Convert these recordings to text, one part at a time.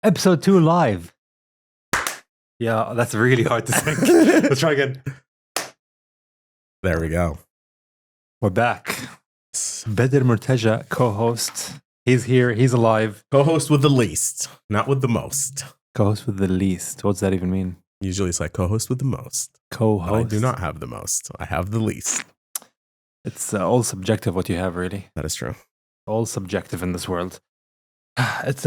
Episode 2 live. Yeah, that's really hard to think. Let's try again. There we go. We're back. Bedir Mortaja, co-host. He's here. He's alive. Co-host with the least, not with the most. Co-host with the least. What's that even mean? Usually it's like co-host with the most. Co-host. But I do not have the most. I have the least. It's all subjective what you have, really. That is true. All subjective in this world. It's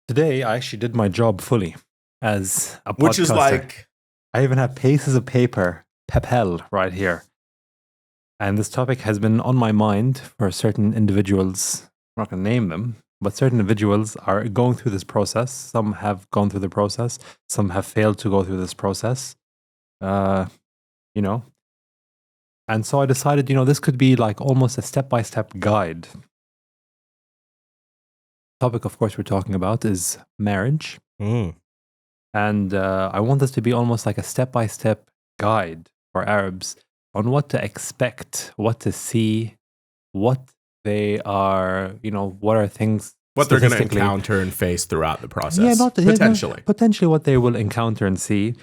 today I actually did my job fully as a podcaster. Which is like... I even have pieces of paper, papel, right here. And this topic has been on my mind for certain individuals. I'm not going to name them, but certain individuals are going through this process. Some have gone through the process. Some have failed to go through this process. And so I decided, this could be like almost a step-by-step guide. Topic, of course, we're talking about is marriage. And I want this to be almost like a step-by-step guide for Arabs on what to expect, what to see, what they are, what are things... What they're going to encounter and face throughout the process. Yeah, potentially. Potentially what they will encounter and see.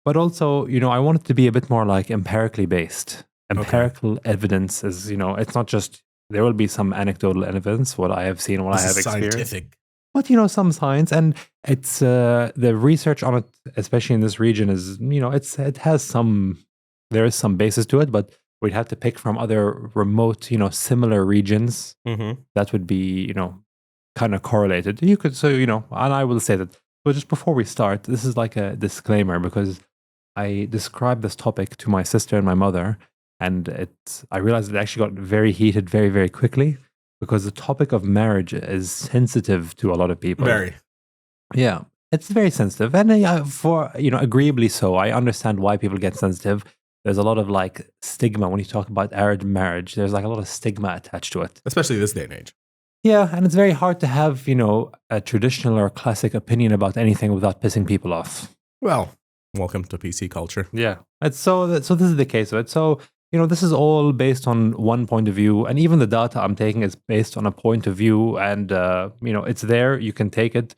But also, I want it to be a bit more like empirically based. Empirical evidence is, it's not just... There will be some anecdotal evidence, what I have seen, what I have experienced. Scientific. But, some science. And it's the research on it, especially in this region, is, it has some... There is some basis to it, but we'd have to pick from other remote, similar regions that would be, kind of correlated. You could, and I will say that. But just before we start, this is like a disclaimer because I described this topic to my sister and my mother, and I realized it actually got very heated very, very quickly because the topic of marriage is sensitive to a lot of people. Very. Yeah, it's very sensitive. And agreeably so. I understand why people get sensitive. There's a lot of like stigma when you talk about Arab marriage. There's like a lot of stigma attached to it. Especially this day and age. Yeah, and it's very hard to have, a traditional or classic opinion about anything without pissing people off. Well, welcome to PC culture. Yeah. So this is the case of it. So, this is all based on one point of view. And even the data I'm taking is based on a point of view. And, it's there. You can take it.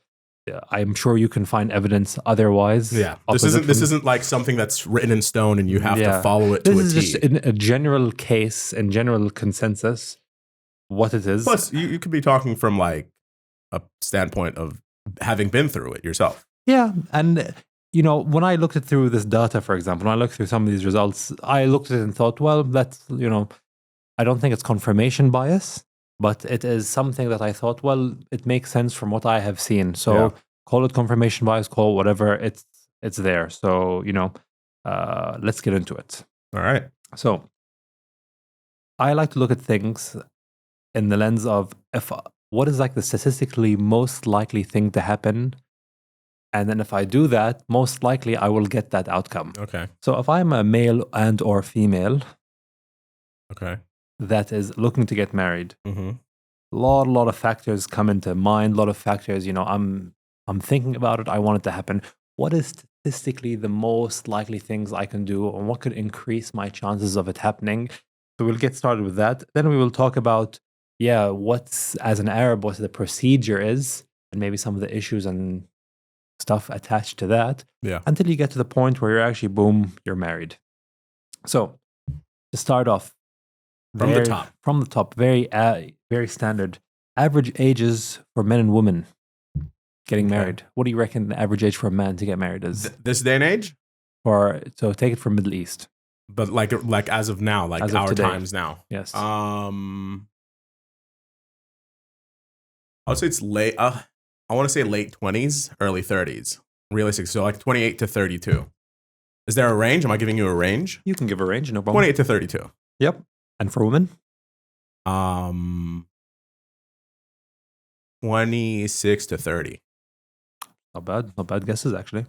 I'm sure you can find evidence otherwise. Yeah, this isn't like something that's written in stone and you have to follow it to a T. This is just in a general case and general consensus what it is. Plus, you could be talking from like a standpoint of having been through it yourself. Yeah, and when I looked through this data, for example, when I looked through some of these results, I looked at it and thought, well, that's I don't think it's confirmation bias. But it is something that I thought, well, it makes sense from what I have seen. So call it confirmation bias, call whatever, it's there. So, let's get into it. All right. So I like to look at things in the lens of what is like the statistically most likely thing to happen. And then if I do that, most likely I will get that outcome. Okay. So if I'm a male and or female. Okay. That is looking to get married. A lot of factors come into mind. A lot of factors, I'm thinking about it. I want it to happen. What is statistically the most likely things I can do, and what could increase my chances of it happening? So we'll get started with that. Then we will talk about, what's as an Arab, what the procedure is, and maybe some of the issues and stuff attached to that. Yeah. Until you get to the point where you're actually, boom, you're married. So to start off. From the top, very standard. Average ages for men and women getting married. What do you reckon the average age for a man to get married is? This day and age? So take it from Middle East. But like as of now, like our times now. Yes. I would say it's late. I want to say late 20s, early 30s. Realistic. So like 28 to 32. Is there a range? Am I giving you a range? You can give a range, no problem. 28 to 32. Yep. And for women? 26 to 30. Not bad guesses, actually.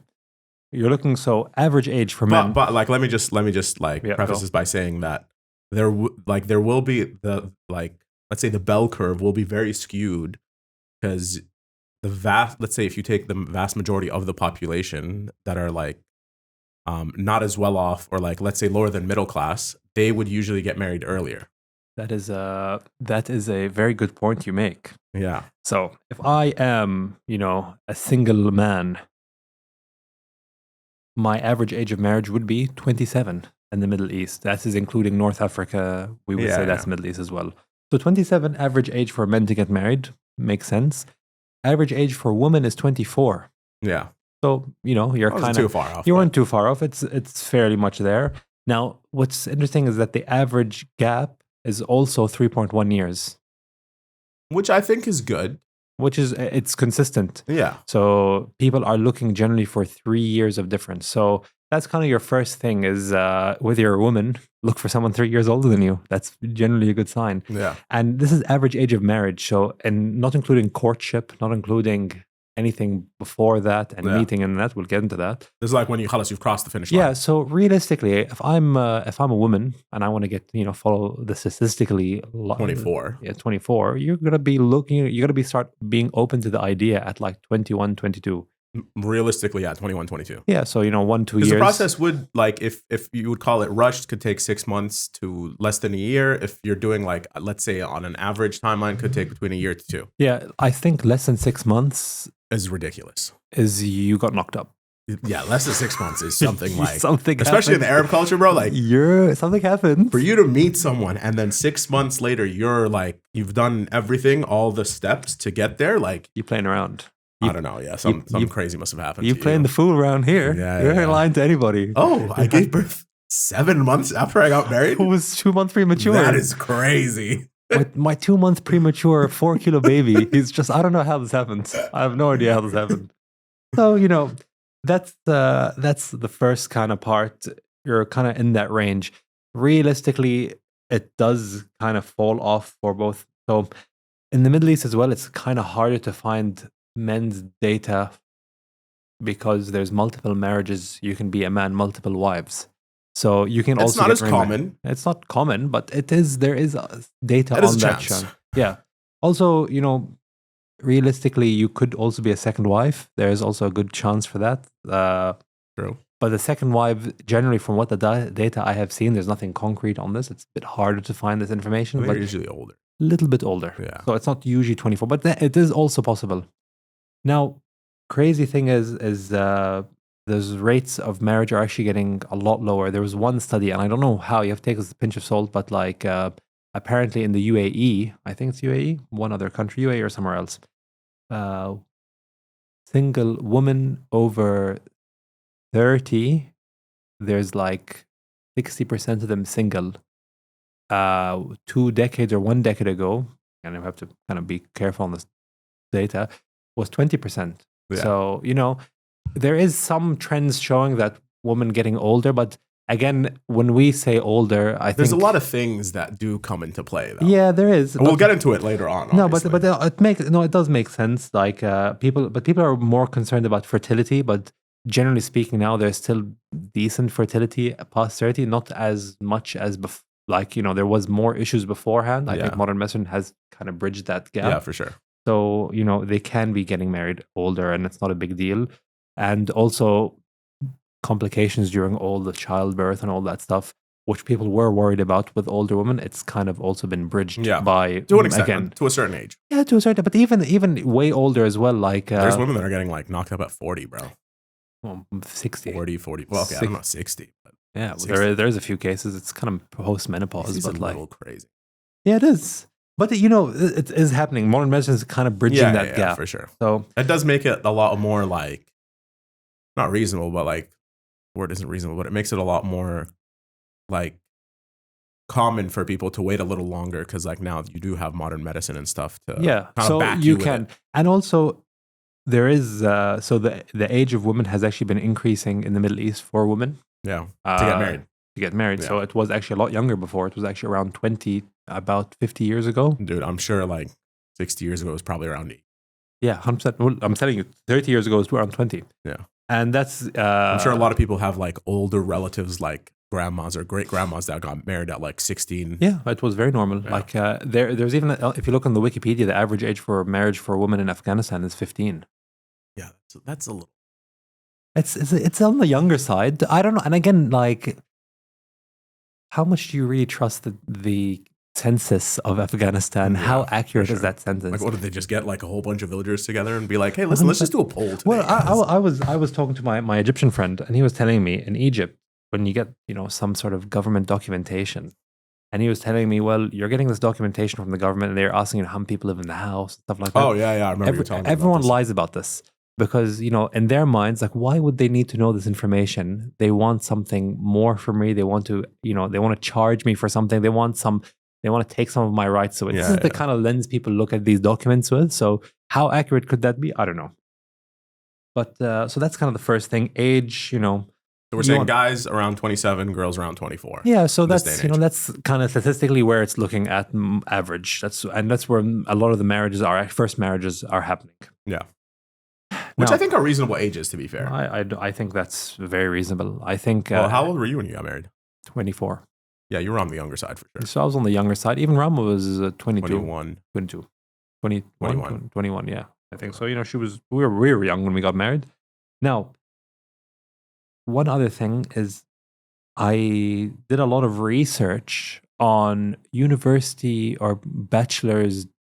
You're looking, so average age for men. But like, let me just preface this by saying that there will be let's say the bell curve will be very skewed because let's say if you take the vast majority of the population that are like not as well off or like, let's say lower than middle class, they would usually get married earlier. That is a very good point you make. Yeah. So if I am, a single man, my average age of marriage would be 27 in the Middle East. That is including North Africa. We would say that's Middle East as well. So 27 average age for men to get married makes sense. Average age for women is 24. Yeah. So, you're kind of too far off. You weren't too far off. It's fairly much there. Now, what's interesting is that the average gap is also 3.1 years. Which I think is good. It's consistent. Yeah. So people are looking generally for 3 years of difference. So that's kind of your first thing is whether you're a woman, look for someone 3 years older than you. That's generally a good sign. Yeah. And this is average age of marriage. So, and not including courtship, not including anything before that and meeting and that. We'll get into that. This is like when you've crossed the finish line. Yeah. So realistically, if I'm a woman and I want to get follow the statistically 24. Yeah, 24. You're gonna be start being open to the idea at like 21, 22. Realistically, 21, 22. Yeah. So 1-2 years. The process would if you would call it rushed, could take 6 months to less than a year. If you're doing let's say on an average timeline, could take between a year to 2. Yeah, I think less than 6 months is ridiculous. Is you got knocked up. Yeah, less than 6 months is something something especially in the Arab culture, bro. Something happened. For you to meet someone and then 6 months later, you've done everything, all the steps to get there. You're playing around. I don't know. Yeah, something crazy must have happened. You playing the fool around here. Yeah, you're lying to anybody. Oh, I gave birth 7 months after I got married. It was 2 months premature. That is crazy. My 2 month premature 4-kilo baby. He's just, I don't know how this happened. I have no idea how this happened. So, that's the first kind of part. You're kind of in that range. Realistically, it does kind of fall off for both. So in the Middle East as well, it's kind of harder to find men's data because there's multiple marriages. You can be a man, multiple wives. So you can also. It's not as common. It's not common, but it is. There is data on that chance. Yeah. Also, realistically, you could also be a second wife. There is also a good chance for that. True. But the second wife, generally, from what the data I have seen, there's nothing concrete on this. It's a bit harder to find this information. They're usually older. A little bit older. Yeah. So it's not usually 24, but it is also possible. Now, crazy thing is those rates of marriage are actually getting a lot lower. There was one study, and I don't know how, you have to take this with a pinch of salt, but apparently in the UAE, I think it's UAE, one other country, UAE or somewhere else, single woman over 30, there's 60% of them single. 2 decades or 1 decade ago, and I have to kind of be careful on this data, was 20%. Yeah. So, there is some trends showing that women getting older, but again, when we say older, I think there's a lot of things that do come into play, though. Yeah, there is. We'll get into it later on. No, but it does make sense. People are more concerned about fertility, but generally speaking, now there's still decent fertility past 30, not as much as before. There was more issues beforehand. I think modern medicine has kind of bridged that gap. Yeah, for sure. So, they can be getting married older and it's not a big deal. And also complications during all the childbirth and all that stuff, which people were worried about with older women, it's kind of also been bridged by, to an extent, again, to a certain age. Yeah, to a certain, but even way older as well. There's women that are getting knocked up at 40, bro. Well, 60. 40. Well, okay, I don't know, 60. But yeah, there's a few cases. It's kind of post-menopause. It's a little crazy. Yeah, it is. But, it is happening. Modern medicine is kind of bridging that gap. For sure. So it does make it a lot more not reasonable, but word isn't reasonable, but it makes it a lot more common for people to wait a little longer because now you do have modern medicine and stuff to so back you with can it. And also there is the age of women has actually been increasing in the Middle East for women to get married. So it was actually a lot younger before. It was actually around 20 about 50 years ago. Dude, I'm sure 60 years ago it was probably around 8. Yeah, 100%. Well, I'm telling you, 30 years ago it was around 20. Yeah. And that's I'm sure a lot of people have older relatives grandmas or great grandmas that got married at 16. Yeah, it was very normal. Yeah. There's even, if you look on the Wikipedia, the average age for marriage for a woman in Afghanistan is 15. Yeah, so that's a little. It's on the younger side. I don't know. And again, how much do you really trust the census of Afghanistan. How accurate is that census? Like, what did they just get like a whole bunch of villagers together and be like, hey, listen, let's just do a poll today. Well, I was talking to my Egyptian friend, and he was telling me in Egypt, when you get, some sort of government documentation, and he was telling me, well, you're getting this documentation from the government, and they're asking how many people live in the house, stuff like that. Oh, yeah, I remember you telling me everyone about this. lies about this because, in their minds, like, why would they need to know this information? They want something more from me. They want to, they want to charge me for something. They want to take some of my rights. So this is the kind of lens people look at these documents with. So how accurate could that be? I don't know. But so that's kind of the first thing. Age, So we're saying guys around 27, girls around 24. Yeah, so that's that's kind of statistically where it's looking at average. That's where a lot of the first marriages are happening. Yeah, which I think are reasonable ages, to be fair. I think that's very reasonable. I think. Well, how old were you when you got married? 24. Yeah, you were on the younger side for sure. So I was on the younger side. Even Rama was 22. 21. 21, yeah. I think so. We were young when we got married. Now, one other thing is I did a lot of research on university or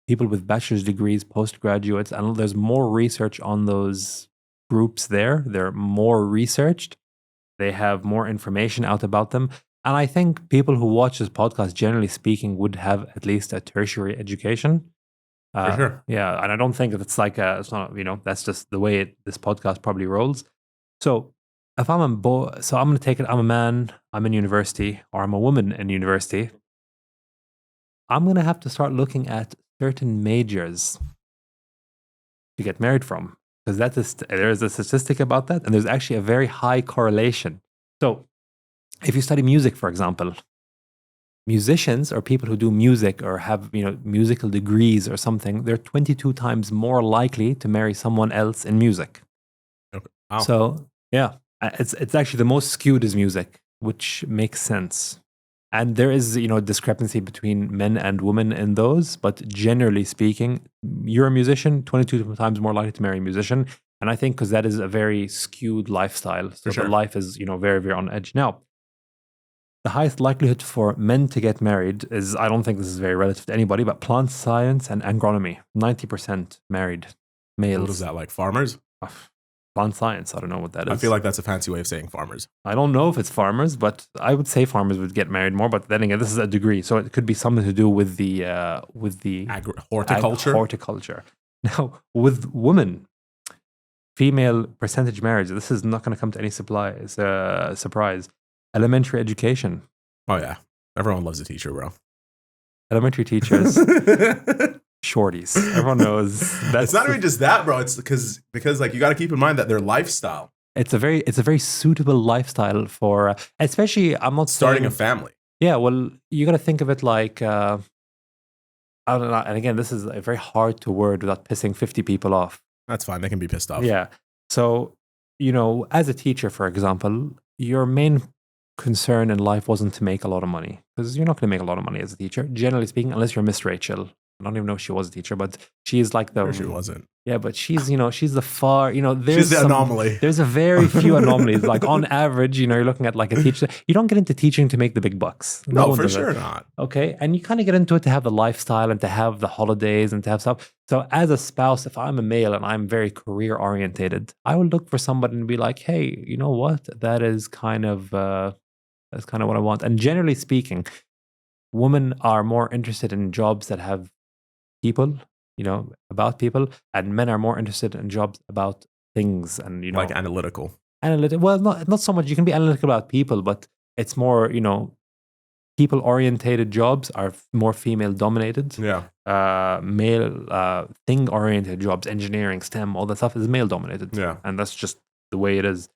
people with bachelor's degrees, postgraduates, and there's more research on those groups there. They're more researched. They have more information out about them. And I think people who watch this podcast, generally speaking, would have at least a tertiary education. For sure. Yeah, and I don't think it's like it's not, that's just the way this podcast probably rolls. So if I'm I'm going to take it, I'm a man, I'm in university, or I'm a woman in university, I'm going to have to start looking at certain majors to get married from. Because there is a statistic about that, and there's actually a very high correlation. So if you study music, for example, musicians or people who do music or have musical degrees or something, they're 22 times more likely to marry someone else in music. Okay. Wow. So yeah, it's actually the most skewed is music, which makes sense. And there is discrepancy between men and women in those, but generally speaking, you're a musician, 22 times more likely to marry a musician. And I think because that is a very skewed lifestyle, so the life is very, very on edge. Now, the highest likelihood for men to get married is, I don't think this is very relative to anybody, but plant science and agronomy. 90% married males. What is that, like farmers? Plant science, I don't know what that is. I feel like that's a fancy way of saying farmers. I don't know if it's farmers, but I would say farmers would get married more. But then again, this is a degree, so it could be something to do with the horticulture. Horticulture. Now, with women, female percentage marriage. This is not going to come to any surprise. Elementary education. Oh yeah, everyone loves a teacher, bro. Elementary teachers, shorties. Everyone knows. It's not even just that, bro. It's because like you got to keep in mind that their lifestyle. It's a very suitable lifestyle for, especially. I'm not starting a family. Yeah, well, you got to think of it like. I don't know. And again, this is a very hard to word without pissing 50 people off. That's fine. They can be pissed off. Yeah. So, as a teacher, for example, your main concern in life wasn't to make a lot of money, because you're not going to make a lot of money as a teacher, generally speaking, unless you're Miss Rachel. I don't even know if she was a teacher, but she's like the. Sure she wasn't. Yeah, but she's she's the far there's she's the anomaly. There's a very few anomalies. Like on average, you're looking at like a teacher. You don't get into teaching to make the big bucks. No, for sure not. Okay, and you kind of get into it to have the lifestyle and to have the holidays and to have stuff. So as a spouse, if I'm a male and I'm very career orientated, I would look for somebody and be like, hey, you know what? That's kind of what I want. And generally speaking, women are more interested in jobs that have people, about people, and men are more interested in jobs about things and like analytical. Well, not so much. You can be analytical about people, but it's more people orientated jobs are more female dominated. Yeah. Male thing oriented jobs, engineering, STEM, all that stuff is male dominated. Yeah. And that's just the way it is.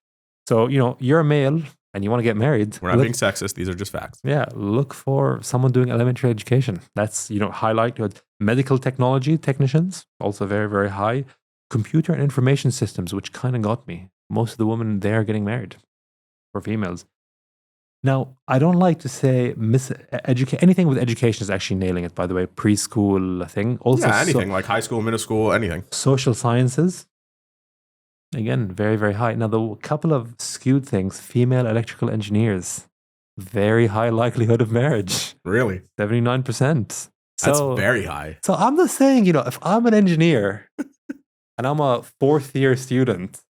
So you're a male and you want to get married. We're not being sexist. These are just facts. Yeah. Look for someone doing elementary education. That's, highlight medical technology technicians, also very, very high. Computer and information systems, which kind of got me. Most of the women there are getting married for females. Now, I don't like to say anything with education is actually nailing it, by the way. Preschool thing. Also, yeah, anything like high school, middle school, anything. Social sciences. Again, very, very high. Now, the couple of skewed things, female electrical engineers, very high likelihood of marriage. Really? 79%. That's very high. So I'm just saying, if I'm an engineer and I'm a 4th-year student,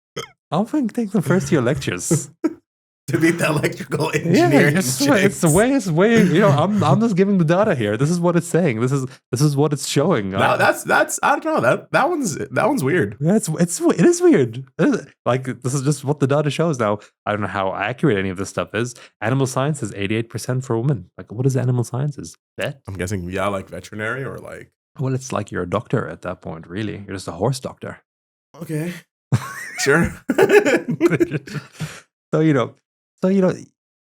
I'm going to take some first-year lectures. To be the electrical engineer. Yeah, it's way. I'm just giving the data here. This is what it's saying. This is what it's showing. No, that's I don't know. That one's weird. Yeah, it is weird. Like, this is just what the data shows. Now, I don't know how accurate any of this stuff is. Animal science is 88% for women. Like, what is animal sciences? Vet? I'm guessing, like veterinary or like. Well, it's like you're a doctor at that point. Really, you're just a horse doctor. Okay, sure. So,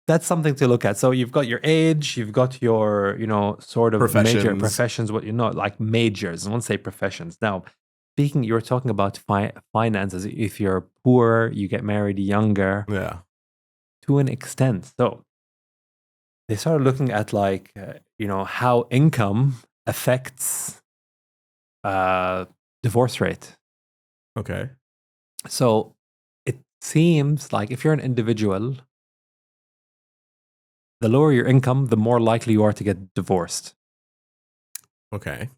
that's something to look at. So you've got your age, you've got your, sort of major professions, like majors. I won't say professions. Now, you were talking about finances. If you're poor, you get married younger. Yeah. To an extent. So they started looking at like, how income affects divorce rate. Okay. So it seems like if you're an individual, the lower your income, the more likely you are to get divorced. Okay.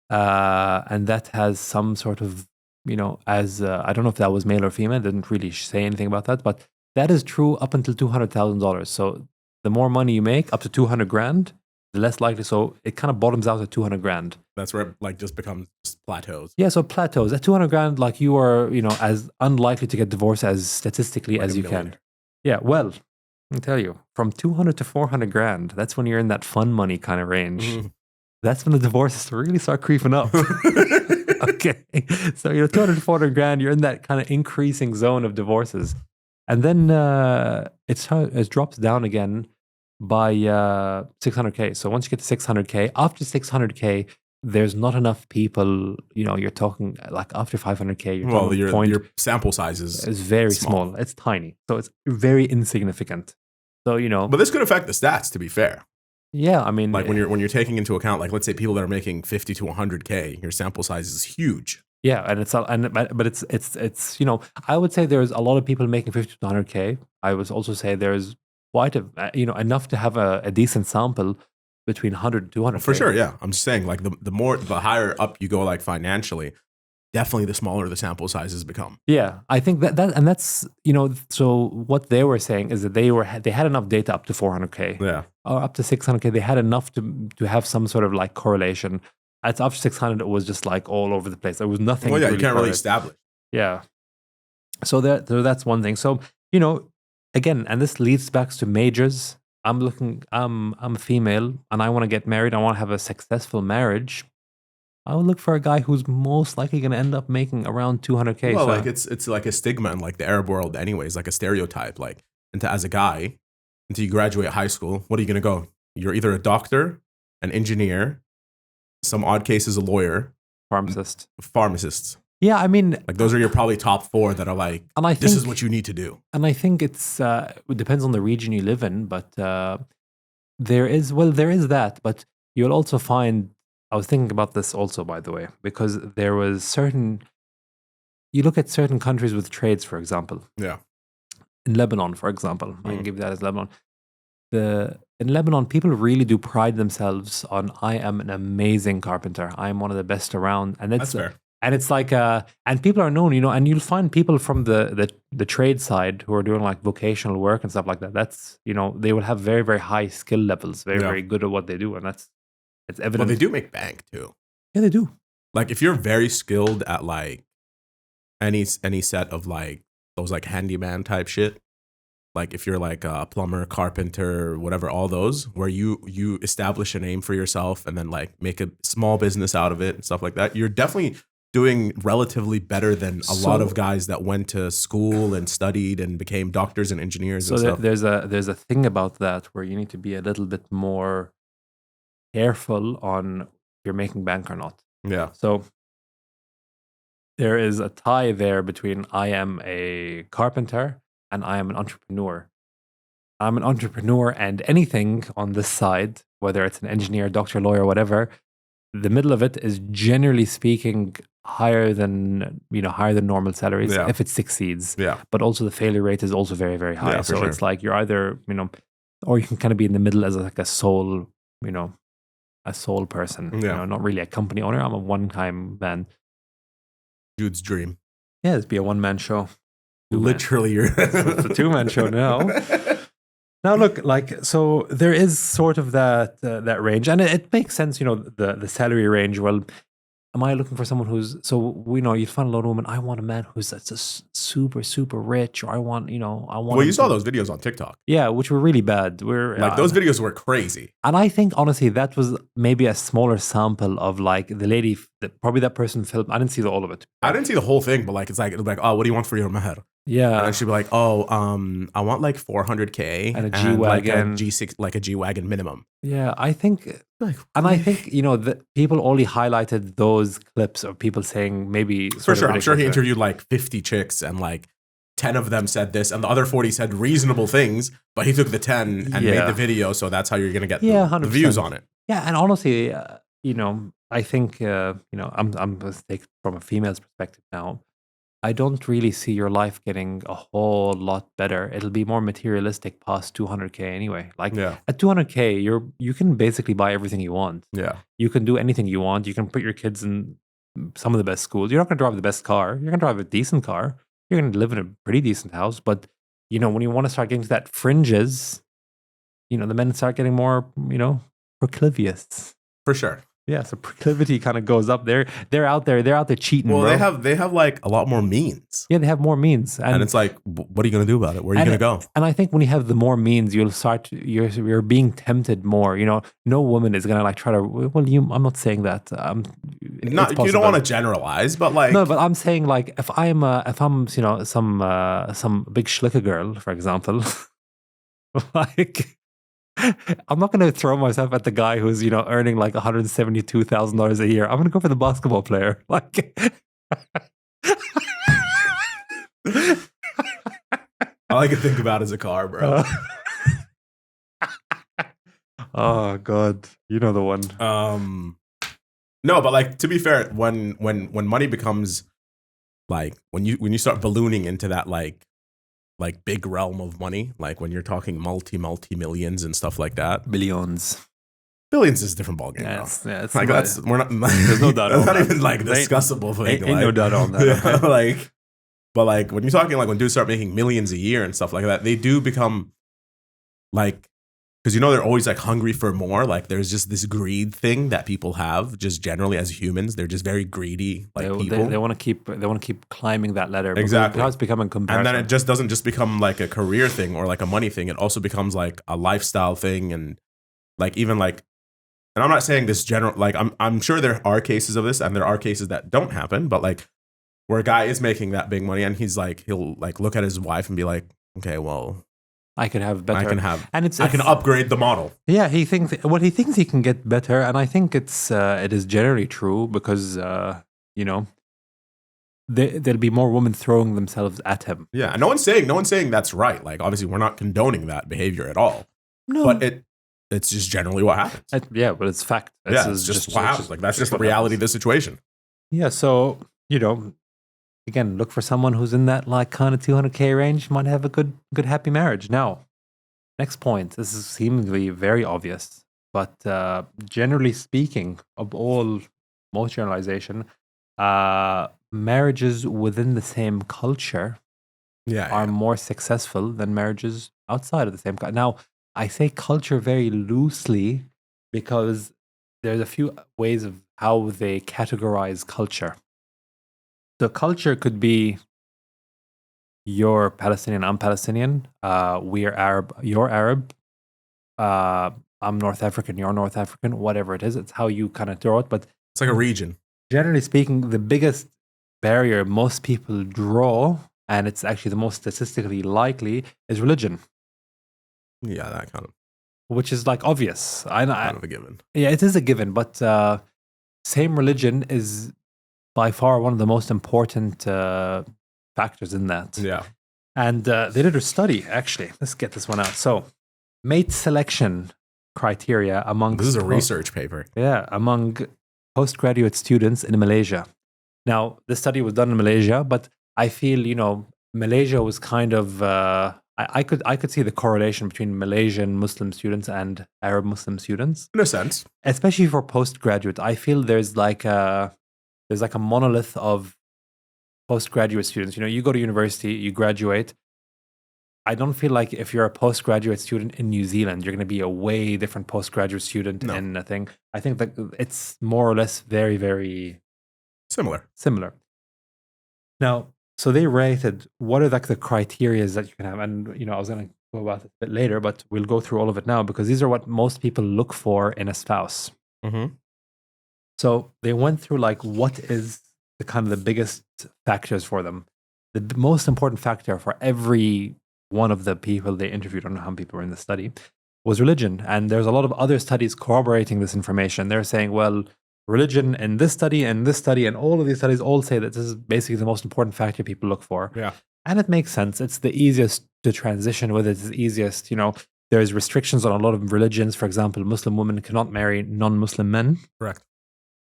And that has some sort of, I don't know if that was male or female, didn't really say anything about that, but that is true up until $200,000. So the more money you make, up to 200 grand, the less likely. So it kind of bottoms out at 200 grand. That's where it like just becomes plateaus. Yeah, so plateaus. At 200 grand, like you are, as unlikely to get divorced as statistically Like as you millionaire. can. Yeah, well, I can tell you, from 200 to 400 grand, that's when you're in that fun money kind of range. Mhm. That's when the divorces really start creeping up. Okay. So, 200 to 400 grand, you're in that kind of increasing zone of divorces. And then it drops down again by 600K. So once you get to 600K, after 600K, there's not enough people, you're talking like after 500K, your sample size is very small. It's tiny. So it's very insignificant. So, But this could affect the stats, to be fair. Yeah, I mean, like when you're taking into account, like let's say people that are making 50 to 100K, your sample size is huge. Yeah, and it's I would say there's a lot of people making 50 to 100K. I would also say there's quite enough to have a decent sample between 100 and 200. For sure, yeah. I'm just saying, like the higher up you go, like financially, definitely the smaller the sample sizes become. Yeah, I think that's so what they were saying is that they had enough data up to 400K. Yeah. Or up to 600K. They had enough to have some sort of like correlation. At after 600, it was just like all over the place. There was nothing. Well, yeah, really you can't really establish. Yeah. So that's one thing. So, again, and this leads back to majors. I'm a female and I want to get married. I want to have a successful marriage. I would look for a guy who's most likely going to end up making around 200K. Well, like it's like a stigma in like the Arab world anyways, like a stereotype. Like, as a guy, until you graduate high school, what are you going to go? You're either a doctor, an engineer, some odd cases a lawyer, pharmacists. Yeah, I mean, like those are your probably top 4 that are like, this is what you need to do. And I think it depends on the region you live in, but there is that, but you'll also find, I was thinking about this also, by the way, because there was you look at certain countries with trades, for example. Yeah. In Lebanon, for example, I can give that as Lebanon. In Lebanon, people really do pride themselves on, I am an amazing carpenter. I am one of the best around. And that's fair. And it's like, and people are known, and you'll find people from the trade side who are doing like vocational work and stuff like that. That's, they will have very, very high skill levels, very good at what they do. And it's evident. Well, they do make bank too. Yeah, they do. Like if you're very skilled at like any set of like those like handyman type shit, like if you're like a plumber, carpenter, whatever, all those where you establish a name for yourself and then like make a small business out of it and stuff like that, you're definitely doing relatively better than a lot of guys that went to school and studied and became doctors and engineers and stuff. There's a thing about that where you need to be a little bit more careful on if you're making bank or not. Yeah. So there is a tie there between I am a carpenter and I am an entrepreneur. I'm an entrepreneur, and anything on this side, whether it's an engineer, doctor, lawyer, whatever, the middle of it is generally speaking higher than normal salaries if it succeeds. Yeah. But also the failure rate is also very, very high. Yeah, so sure. it's like you're either, or you can kind of be in the middle as like a sole, a sole person. Yeah. Not really a company owner. I'm a one-time man. Dude's dream. Yeah, it'd be a one-man show. Literally, it's a two-man show now. Now, look, so there is sort of that range, and it makes sense. The salary range. Well, am I looking for someone who's you'd find a lot of women. I want a man who's just super, super rich, or I want. Well, you saw those videos on TikTok. Yeah, which were really bad. Those videos were crazy. And I think honestly, that was maybe a smaller sample of like the lady, probably that person filmed. I didn't see all of it. I didn't see the whole thing, but it's like, oh, what do you want for your mahr? Yeah, and then she'd be like, "Oh, I want like 400K and a G-Wagon, like a G6, like a G-Wagon minimum." Yeah, I think, I think the people only highlighted those clips of people saying maybe for sure. I'm sure he interviewed like 50 chicks, and like 10 of them said this, and the other 40 said reasonable things, but he took the 10 and made the video, so that's how you're gonna get the views on it. Yeah, and honestly, I think I'm gonna take from a female's perspective now. I don't really see your life getting a whole lot better. It'll be more materialistic past 200K anyway. Like at 200K, you can basically buy everything you want. Yeah. You can do anything you want. You can put your kids in some of the best schools. You're not going to drive the best car. You're going to drive a decent car. You're going to live in a pretty decent house. But, when you want to start getting to that fringes, the men start getting more, proclivious. For sure. Yeah, so proclivity kind of goes up. They're out there cheating. Well, bro. they have like a lot more means. Yeah, they have more means, and it's like, what are you gonna do about it? Where are you gonna go? And I think when you have the more means, you'll start. You're being tempted more. No woman is gonna like try to. Well, I'm not saying that. You don't want to generalize, but like no, but I'm saying like if I'm some big schlicka girl, for example, like. I'm not going to throw myself at the guy who's, earning like $172,000 a year. I'm going to go for the basketball player. Like, all I can think about is a car, bro. Oh God, you know the one. No, but like to be fair, when money becomes like when you start ballooning into that like big realm of money, like when you're talking multi millions and stuff like that. Billions is a different ballgame. Yeah, it's like that's we're not. There's no doubt. That's not even like discussable thing. Ain't no doubt on that. Okay? But like when you're talking like when dudes start making millions a year and stuff like that, they do become like. Because they're always like hungry for more. Like there's just this greed thing that people have just generally as humans. They're just very greedy. Like people. They want to keep climbing that ladder. Exactly. It's becoming comparison. And then it just doesn't just become like a career thing or like a money thing. It also becomes like a lifestyle thing and like even like. And I'm not saying this general. Like I'm sure there are cases of this and there are cases that don't happen. But like where a guy is making that big money and he'll like look at his wife and be like, okay, well. I could have better. I can upgrade the model. Yeah, he thinks he can get better, and I think it is generally true because there'll be more women throwing themselves at him. Yeah, no one's saying that's right. Like obviously, we're not condoning that behavior at all. No, but it's just generally what happens. But it's fact. It's just what happens. Like that's just the reality of the situation. Yeah, so again, look for someone who's in that like kind of 200K range, might have a good happy marriage. Now, next point. This is seemingly very obvious, but generally speaking, most generalization, marriages within the same culture are more successful than marriages outside of the same culture. Now, I say culture very loosely because there's a few ways of how they categorize culture. So culture could be you're Palestinian, I'm Palestinian, we're Arab, you're Arab, I'm North African, you're North African, whatever it is. It's how you kind of throw it. But it's like a region. Generally speaking, the biggest barrier most people draw, and it's actually the most statistically likely, is religion. Yeah, that kind of. Which is like obvious. Kind of a given. Yeah, it is a given, but same religion is by far one of the most important factors in that. Yeah. And they did a study, actually. Let's get this one out. So, mate selection criteria among... This is a research paper. Yeah, among postgraduate students in Malaysia. Now, this study was done in Malaysia, but I feel, Malaysia was kind of, I could see the correlation between Malaysian Muslim students and Arab Muslim students. In a sense. Especially for postgraduate. I feel there's like a monolith of postgraduate students. You know, you go to university, you graduate. I don't feel like if you're a postgraduate student in New Zealand, you're going to be a way different postgraduate student in a thing. I think that it's more or less very, very similar. Now, so they rated what are like the criteria that you can have. And, you know, I was going to go about it a bit later, but we'll go through all of it now because these are what most people look for in a spouse. Mm-hmm. So they went through like what is the kind of the biggest factors for them. The most important factor for every one of the people they interviewed, I don't know how many people were in the study, was religion. And there's a lot of other studies corroborating this information. They're saying, well, religion in this study and this study and all of these studies all say that this is basically the most important factor people look for. Yeah. And it makes sense. It's the easiest to transition with. It's the easiest, you know, there's restrictions on a lot of religions. For example, Muslim women cannot marry non-Muslim men. Correct.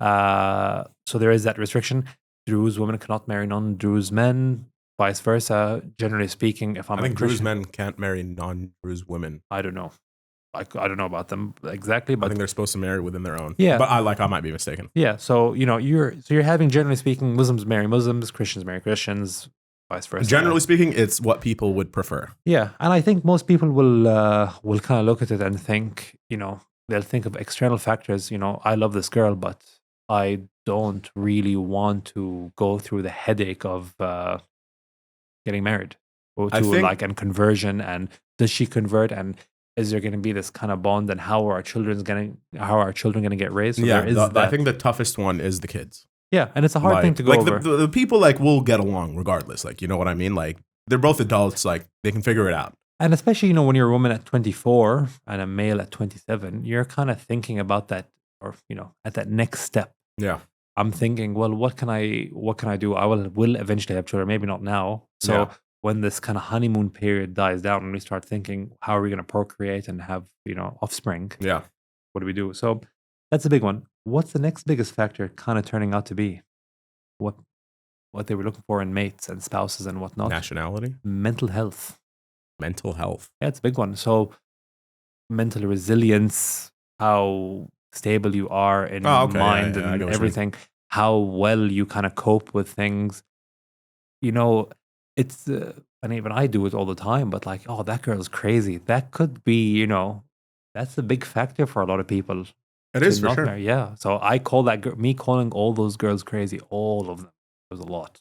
So there is that restriction. Druze women cannot marry non-Druze men, vice versa. Generally speaking, if I think Druze men can't marry non-Druze women. I don't know. I don't know about them exactly, but I think they're supposed to marry within their own. Yeah, but I might be mistaken. Yeah, so you know, you're having, generally speaking, Muslims marry Muslims, Christians marry Christians, vice versa. Generally speaking, it's what people would prefer. Yeah, and I think most people will kind of look at it and think, you know, they'll think of external factors. You know, I love this girl, but I don't really want to go through the headache of getting married or and conversion, and does she convert, and is there going to be this kind of bond, and how are our children going to get raised? So I think the toughest one is the kids. Yeah, and it's a hard thing to go over. The people like will get along regardless. Like, you know what I mean? Like, they're both adults. Like, they can figure it out. And especially, you know, when you're a woman at 24 and a male at 27, you're kind of thinking about that, or, you know, at that next step. Yeah. I'm thinking, well, what can I do? I will eventually have children, maybe not now. So when this kind of honeymoon period dies down and we start thinking, how are we going to procreate and have, you know, offspring? Yeah. What do we do? So that's a big one. What's the next biggest factor kind of turning out to be? What they were looking for in mates and spouses and whatnot? Nationality? Mental health. Mental health. Yeah, it's a big one. So mental resilience, how stable you are in mind and everything, how well you kind of cope with things. You know, it's, and even I do it all the time, but like, oh, that girl's crazy. That could be, you know, that's a big factor for a lot of people. It is for sure. Yeah. So I call that, me calling all those girls crazy, all of them, was a lot.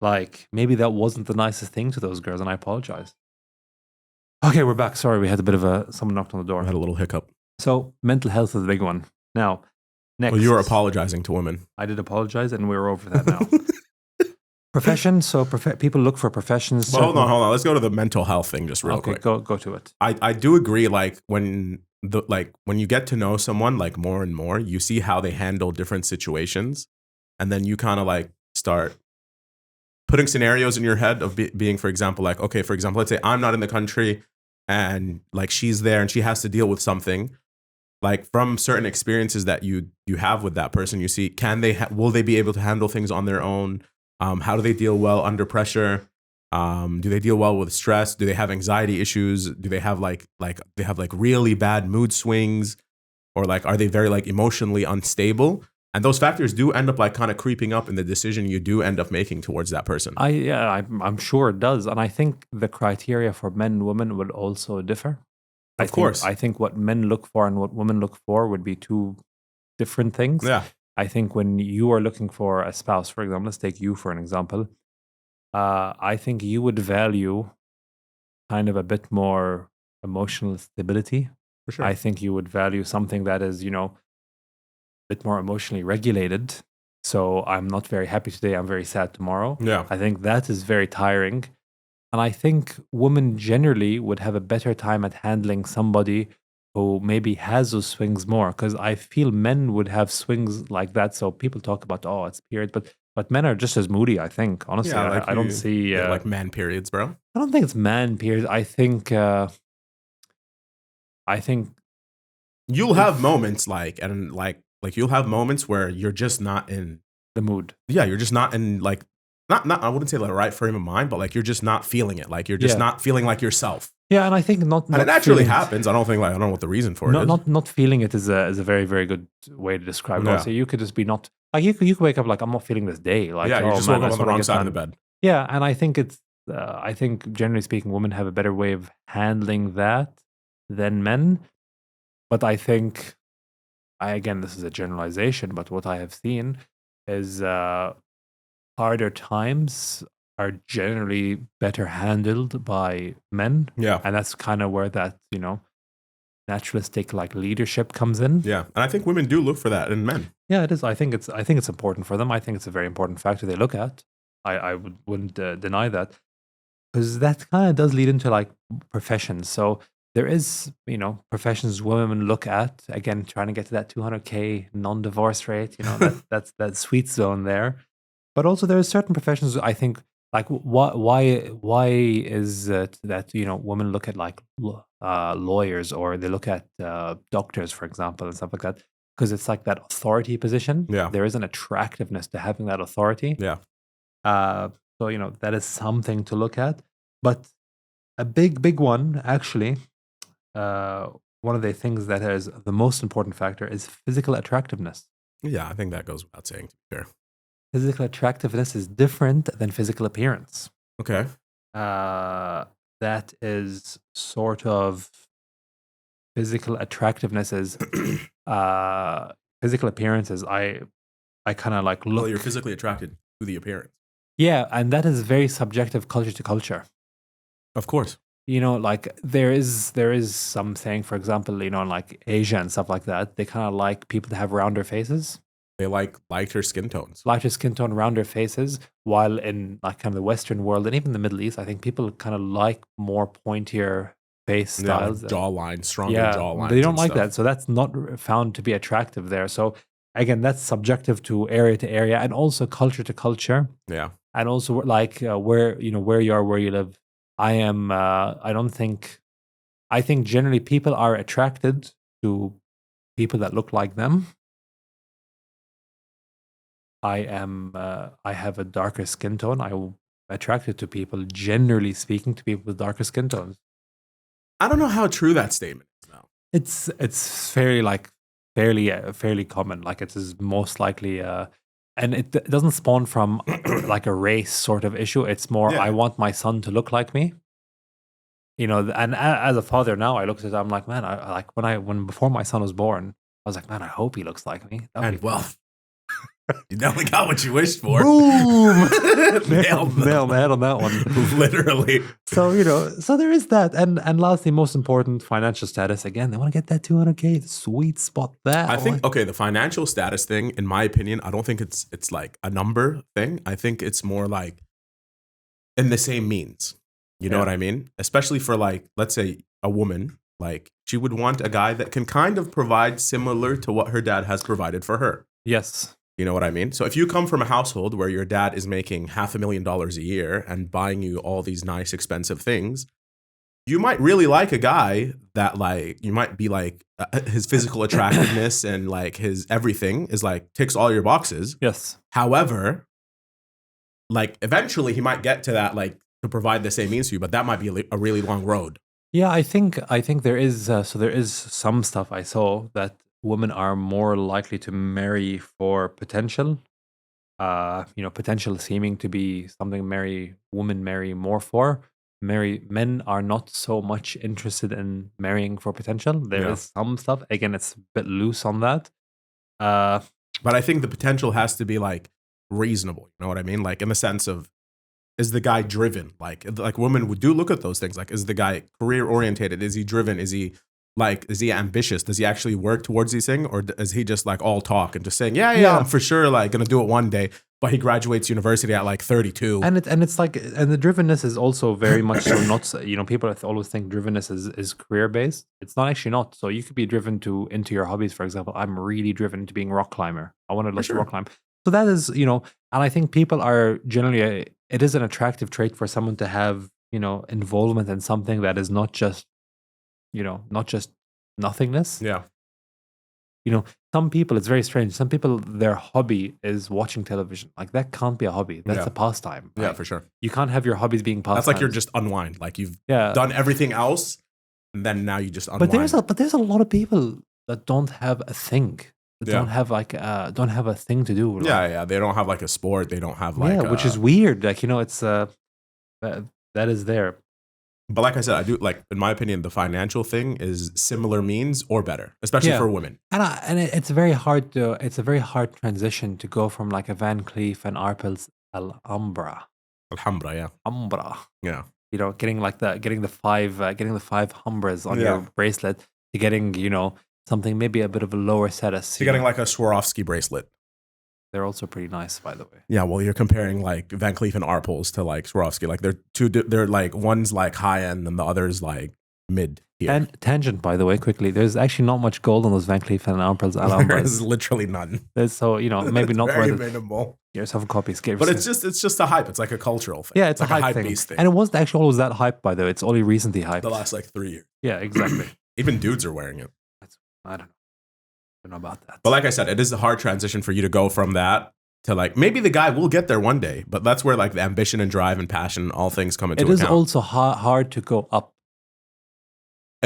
Like, maybe that wasn't the nicest thing to those girls, and I apologize. Okay, we're back. Sorry, we had a bit of someone knocked on the door. I had a little hiccup. So mental health is a big one. Now, next. Well, you were apologizing to women. I did apologize, and we're over that now. Profession. So people look for professions. Well, hold on. Let's go to the mental health thing just real quick. Go to it. I do agree. Like when you get to know someone like more and more, you see how they handle different situations, and then you kind of like start putting scenarios in your head of being, for example, like, okay, for example, let's say I'm not in the country and like she's there and she has to deal with something. Like from certain experiences that you have with that person, you see, will they be able to handle things on their own? How do they deal well under pressure? Do they deal well with stress? Do they have anxiety issues? Do they have like really bad mood swings, or like are they very like emotionally unstable? And those factors do end up like kind of creeping up in the decision you do end up making towards that person. I'm sure it does, and I think the criteria for men and women would also differ. Of course, I think what men look for and what women look for would be two different things. Yeah. I think when you are looking for a spouse, for example, let's take you for an example. I think you would value kind of a bit more emotional stability. For sure. I think you would value something that is, you know, a bit more emotionally regulated. So I'm not very happy today, I'm very sad tomorrow. Yeah. I think that is very tiring. And I think women generally would have a better time at handling somebody who maybe has those swings more, because I feel men would have swings like that. So people talk about, oh, it's periods, but men are just as moody, I think. Honestly, yeah, I don't see... like man periods, bro. I don't think it's man periods. I think you'll have moments like you'll have moments where you're just not in the mood. Yeah, you're just not in like, I wouldn't say like the right frame of mind, but like you're just not feeling it. Like you're just not feeling like yourself. Yeah, and I think not and it naturally happens. I don't think I don't know what the reason for it is. Not feeling it is a very, very good way to describe it. Also, you could just be not like you could wake up like I'm not feeling this day. Like you just woke up on the wrong side of the bed. Yeah, and I think it's I think generally speaking, women have a better way of handling that than men. But I think again, this is a generalization, but what I have seen is harder times are generally better handled by men. Yeah. And that's kind of where that, naturalistic like leadership comes in. Yeah. And I think women do look for that in men. Yeah, it is. I think it's important for them. I think it's a very important factor they look at. I wouldn't deny that. Because that kind of does lead into like professions. So there is, professions women look at, again, trying to get to that 200K non-divorce rate, that's that sweet zone there. But also there are certain professions I think like why is it that women look at like lawyers or they look at doctors, for example, and stuff like that, because it's like that authority position. Yeah, there is an attractiveness to having that authority. Yeah. So that is something to look at. But a big one actually, one of the things that is the most important factor is physical attractiveness. Yeah, I think that goes without saying, to be fair. Physical attractiveness is different than physical appearance. Okay. That is sort of physical attractiveness is physical appearances. I kind of like look. Well, you're physically attracted to the appearance. Yeah, and that is very subjective, culture to culture. Of course. Like there is some saying, for example, in like Asia and stuff like that, they kind of like people to have rounder faces. They like lighter skin tones. Lighter skin tone, rounder faces, while in like kind of the Western world and even the Middle East, I think people kind of like more pointier face styles. Like jawline, stronger jawline. They don't like that. So that's not found to be attractive there. So again, that's subjective to area and also culture to culture. Yeah. And also like where you are, where you live. I think generally people are attracted to people that look like them. I have a darker skin tone. I'm attracted to people, generally speaking, to people with darker skin tones. I don't know how true that statement is now. It's fairly common. Like it is most likely, and it doesn't spawn from like a race sort of issue. It's more, I want my son to look like me. And as a father now, I look at it, I'm like, man, I like when before my son was born, I was like, man, I hope he looks like me. And well, you definitely got what you wished for. Boom! Nailed the head on that one. Literally. So, so there is that. And lastly, most important, financial status. Again, they want to get that 200K, the sweet spot there. I think, the financial status thing, in my opinion, I don't think it's like a number thing. I think it's more like in the same means. You know what I mean? Especially for like, let's say a woman, like she would want a guy that can kind of provide similar to what her dad has provided for her. Yes. You know what I mean? So if you come from a household where your dad is making $500,000 a year and buying you all these nice, expensive things, you might really like a guy that like, you might be like his physical attractiveness and like his everything is like ticks all your boxes. Yes. However, like eventually he might get to that, like to provide the same means to you, but that might be a really long road. Yeah, I think there is there is some stuff I saw that women are more likely to marry for potential. Potential seeming to be something women marry more for. Men are not so much interested in marrying for potential. There is some stuff. Again, it's a bit loose on that. But I think the potential has to be like reasonable. You know what I mean? Like in the sense of, is the guy driven? Like women would do look at those things. Like, is the guy career orientated? Is he driven? Is he ambitious? Does he actually work towards these things? Or is he just like all talk and just saying, yeah, I'm for sure like going to do it one day, but he graduates university at like 32. And it's like, and the drivenness is also very much so not, people always think drivenness is career based. It's not actually not. So you could be driven into your hobbies. For example, I'm really driven to being a rock climber. I want to learn to rock climb. So that is, and I think people are generally, it is an attractive trait for someone to have, involvement in something that is not just nothingness. Yeah. Some people, it's very strange. Some people, their hobby is watching television. Like that can't be a hobby. That's a pastime. Right? Yeah, for sure. You can't have your hobbies being pastimes. That's like you're just unwind. Like you've done everything else, and then now you just unwind. But there's a lot of people that don't have a thing. Don't have a thing to do. Like, they don't have like a sport. They don't have like which is weird. Like it's that is there. But like I said, I do like, in my opinion, the financial thing is similar means or better, especially for women. And it's very hard it's a very hard transition to go from like a Van Cleef and Arpels Alhambra. Alhambra, Umbra. Yeah. Getting the five Humbras on your bracelet to getting, something maybe a bit of a lower status. To getting like a Swarovski bracelet. They're also pretty nice, by the way. Yeah, well, you're comparing like Van Cleef and Arpels to like Swarovski. Like they're like one's like high end and the other's like mid tier. And tangent, by the way, quickly. There's actually not much gold on those Van Cleef and Arpels Alhambras. There's literally none. So maybe not very worth minimal. Get yourself a copy. But it's just a hype. It's like a cultural thing. Yeah, it's like a hype beast thing. And it wasn't actually always that hype, by the way. It's only recently hyped. The last like 3 years. Yeah, exactly. Even dudes are wearing it. I don't know about that. But like I said, it is a hard transition for you to go from that to like, maybe the guy will get there one day, but that's where like the ambition and drive and passion, all things come into account. It is also hard to go up.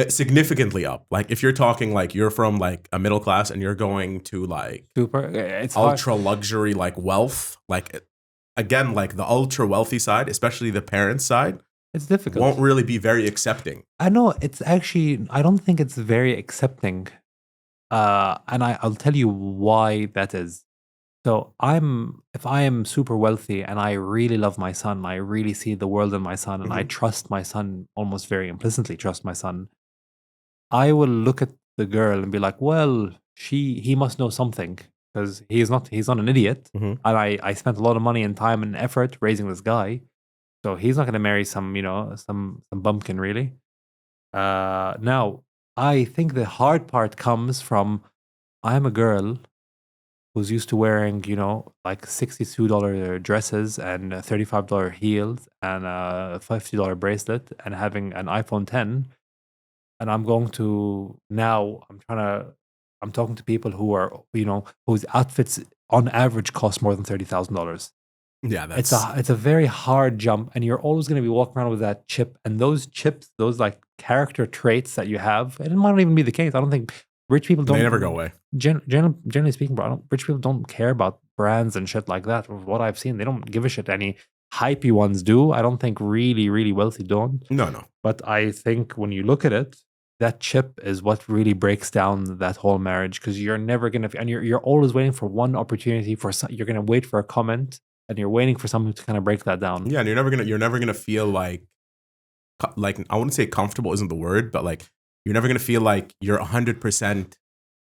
Significantly up. Like if you're talking like you're from like a middle class and you're going to like it's ultra luxury like wealth, like again, like the ultra wealthy side, especially the parents' side, it's difficult. Won't really be very accepting. I know it's actually, I don't think it's very accepting. And I'll tell you why that is. So if I am super wealthy and I really love my son, I really see the world in my son, and I trust my son, almost very implicitly trust my son, I will look at the girl and be like, well, he must know something, because he's not an idiot. And I spent a lot of money and time and effort raising this guy. So he's not going to marry some bumpkin, really. Now, I think the hard part comes from, I'm a girl who's used to wearing, like $62 dresses and $35 heels and a $50 bracelet and having an iPhone 10. And I'm going to, now I'm talking to people who are, whose outfits on average cost more than $30,000. Yeah, it's a very hard jump, and you're always going to be walking around with that chip, and those chips, those like character traits that you have, and it might not even be the case. I don't think rich people don't. They never go away. Generally speaking, bro, rich people don't care about brands and shit like that. From what I've seen, they don't give a shit. Any hypey ones do. I don't think really, really wealthy don't. No. But I think when you look at it, that chip is what really breaks down that whole marriage, because you're never gonna, and you're always waiting for one opportunity you're gonna wait for a comment. And you're waiting for something to kind of break that down. Yeah, and you're never gonna feel like I wouldn't say comfortable isn't the word, but like you're never gonna feel like you're 100%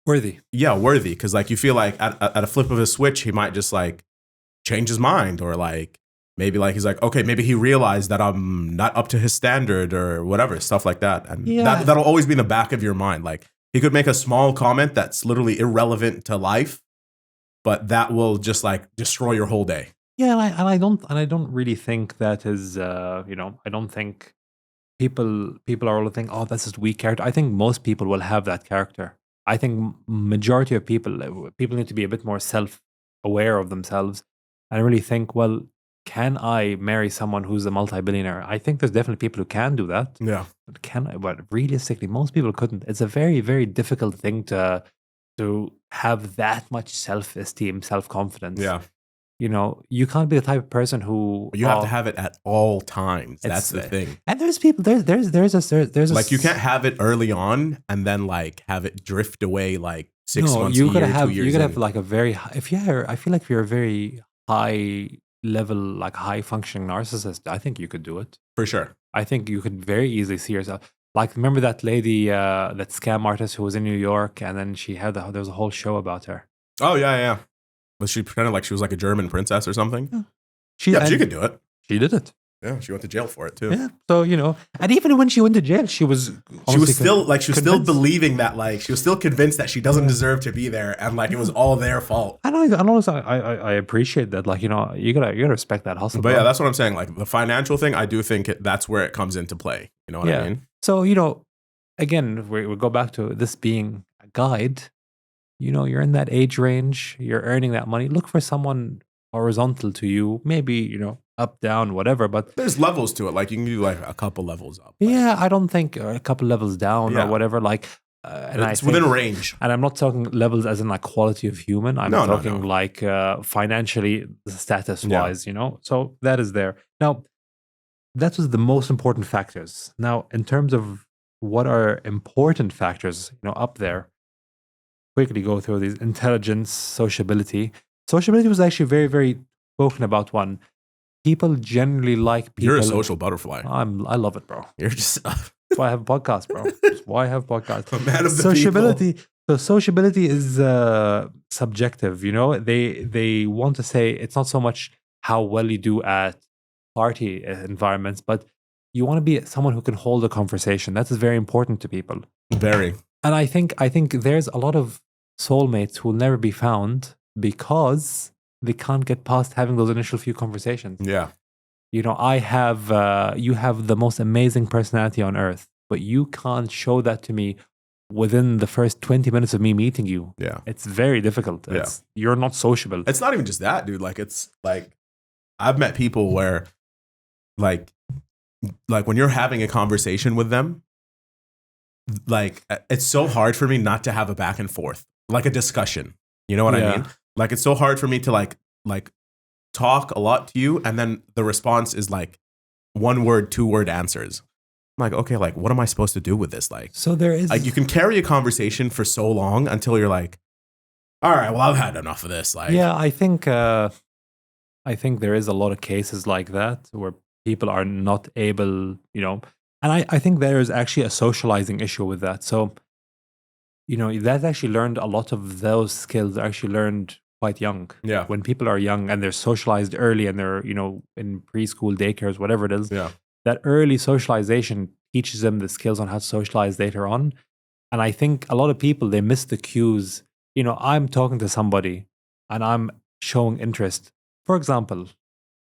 worthy. Yeah, worthy, because like you feel like at a flip of a switch, he might just like change his mind, or like maybe like he's like, okay, maybe he realized that I'm not up to his standard or whatever, stuff like that, and that'll always be in the back of your mind. Like he could make a small comment that's literally irrelevant to life, but that will just like destroy your whole day. Yeah, and I don't really think that is, I don't think people are all think, oh, that's just weak character. I think most people will have that character. I think majority of people need to be a bit more self-aware of themselves and really think, well, can I marry someone who's a multi-billionaire? I think there's definitely people who can do that. Yeah. But realistically, most people couldn't. It's a very, very difficult thing to have that much self-esteem, self-confidence. Yeah. You can't be the type of person who you have to have it at all times. That's the thing. And there's people there's a like you can't have it early on and then like have it drift away like 6 months. You gotta have like a very I feel like if you're a very high level, like high functioning narcissist, I think you could do it for sure. I think you could very easily see yourself. Like, remember that lady, that scam artist who was in New York, and then there was a whole show about her. Oh yeah. Was she pretended like she was like a German princess or something? Yeah. She could do it. She did it. Yeah, she went to jail for it too. Yeah. So, and even when she went to jail, she was still believing that, like, she was still convinced that she doesn't deserve to be there, and like it was all their fault. And I appreciate that. Like, you gotta respect that hustle. But yeah, that's what I'm saying. Like the financial thing, I do think that's where it comes into play. You know what I mean? So, again, we go back to this being a guide. you're in that age range, you're earning that money. Look for someone horizontal to you, maybe, up, down, whatever. But there's levels to it. Like you can do like a couple levels up. Yeah, I don't think a couple levels down or whatever. Like, and it's within range. And I'm not talking levels as in like quality of human. I'm talking like financially, status wise. So that is there. Now, that was the most important factors. Now, in terms of what are important factors, up there, quickly go through these: intelligence, sociability. Sociability was actually very, very spoken about one. People generally like people. You're a social butterfly. I love it, bro. You're just. That's why I have a podcast, bro. That's why I have a podcast. A man of the sociability. people. So sociability is subjective. They want to say it's not so much how well you do at party environments, but you want to be someone who can hold a conversation. That is very important to people. Very. And I think there's a lot of soulmates who will never be found because they can't get past having those initial few conversations. Yeah. I have, you have the most amazing personality on earth, but you can't show that to me within the first 20 minutes of me meeting you. Yeah. It's very difficult. You're not sociable. It's not even just that, dude. Like, it's like, I've met people where like when you're having a conversation with them, like it's so hard for me not to have a back and forth, like a discussion. You know what I mean? Like, it's so hard for me to like talk a lot to you, and then the response is like 1 word, 2 word answers. I'm like, okay, like what am I supposed to do with this? Like, so there is like you can carry a conversation for so long until you're like, all right, well, I've had enough of this. Like, yeah, I think there is a lot of cases like that where people are not able, and I think there is actually a socializing issue with that. So, that's actually learned, a lot of those skills are actually learned quite young. Yeah. When people are young and they're socialized early and they're, in preschool, daycares, whatever it is, that early socialization teaches them the skills on how to socialize later on. And I think a lot of people, they miss the cues. I'm talking to somebody and I'm showing interest. For example,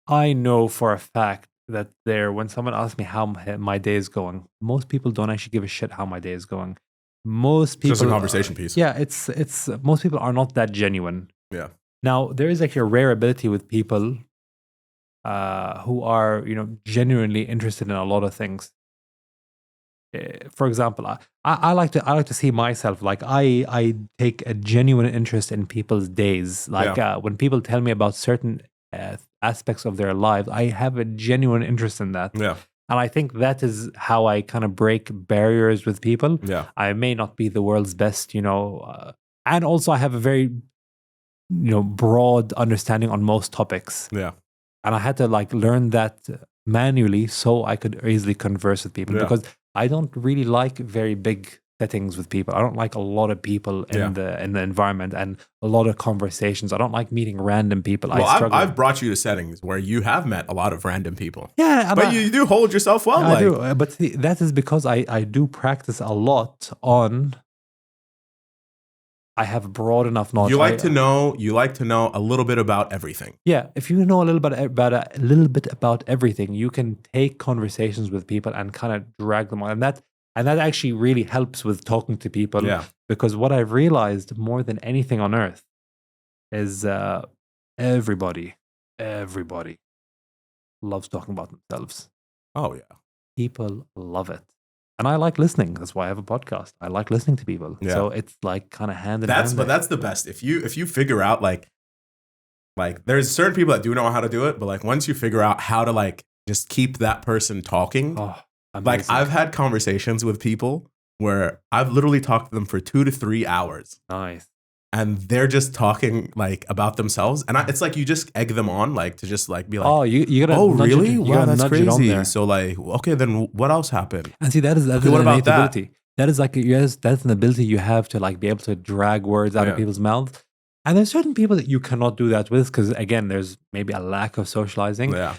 I know for a fact that when someone asks me how my day is going, most people don't actually give a shit how my day is going. Most people, just a conversation piece. Yeah, it's most people are not that genuine. Yeah. Now there is actually a rare ability with people who are genuinely interested in a lot of things. For example, I like to see myself, like I take a genuine interest in people's days. Like when people tell me about certain aspects of their lives, I have a genuine interest in that. Yeah. And I think that is how I kind of break barriers with people. Yeah. I may not be the world's best, and also I have a very, broad understanding on most topics. Yeah. And I had to like learn that manually so I could easily converse with people, because I don't really like very big settings with people. I don't like a lot of people in the environment and a lot of conversations. I don't like meeting random people. Well, I've brought you to settings where you have met a lot of random people. Yeah, but you do hold yourself well. I do, but see, that is because I do practice a lot on. I have broad enough knowledge. You like to know a little bit about everything. Yeah, if you know a little bit about everything, you can take conversations with people and kind of drag them on, and that actually really helps with talking to people. Yeah. Because what I've realized more than anything on earth is everybody loves talking about themselves. Oh yeah, people love it. And I like listening. That's why I have a podcast. I like listening to people. Yeah. So it's like kind of hand in hand. But that's the best. If you figure out like there's certain people that do know how to do it, but like once you figure out how to like just keep that person talking. Oh, like I've had conversations with people where I've literally talked to them for 2 to 3 hours. Nice. And they're just talking like about themselves, and it's like you just egg them on, like to just like be like, oh, you gotta, oh really? Wow, that's crazy. So like, okay, then what else happened? And see, that is an innate ability. That is like that's an ability you have to like be able to drag words out of people's mouths. And there's certain people that you cannot do that with because again, there's maybe a lack of socializing. Yeah.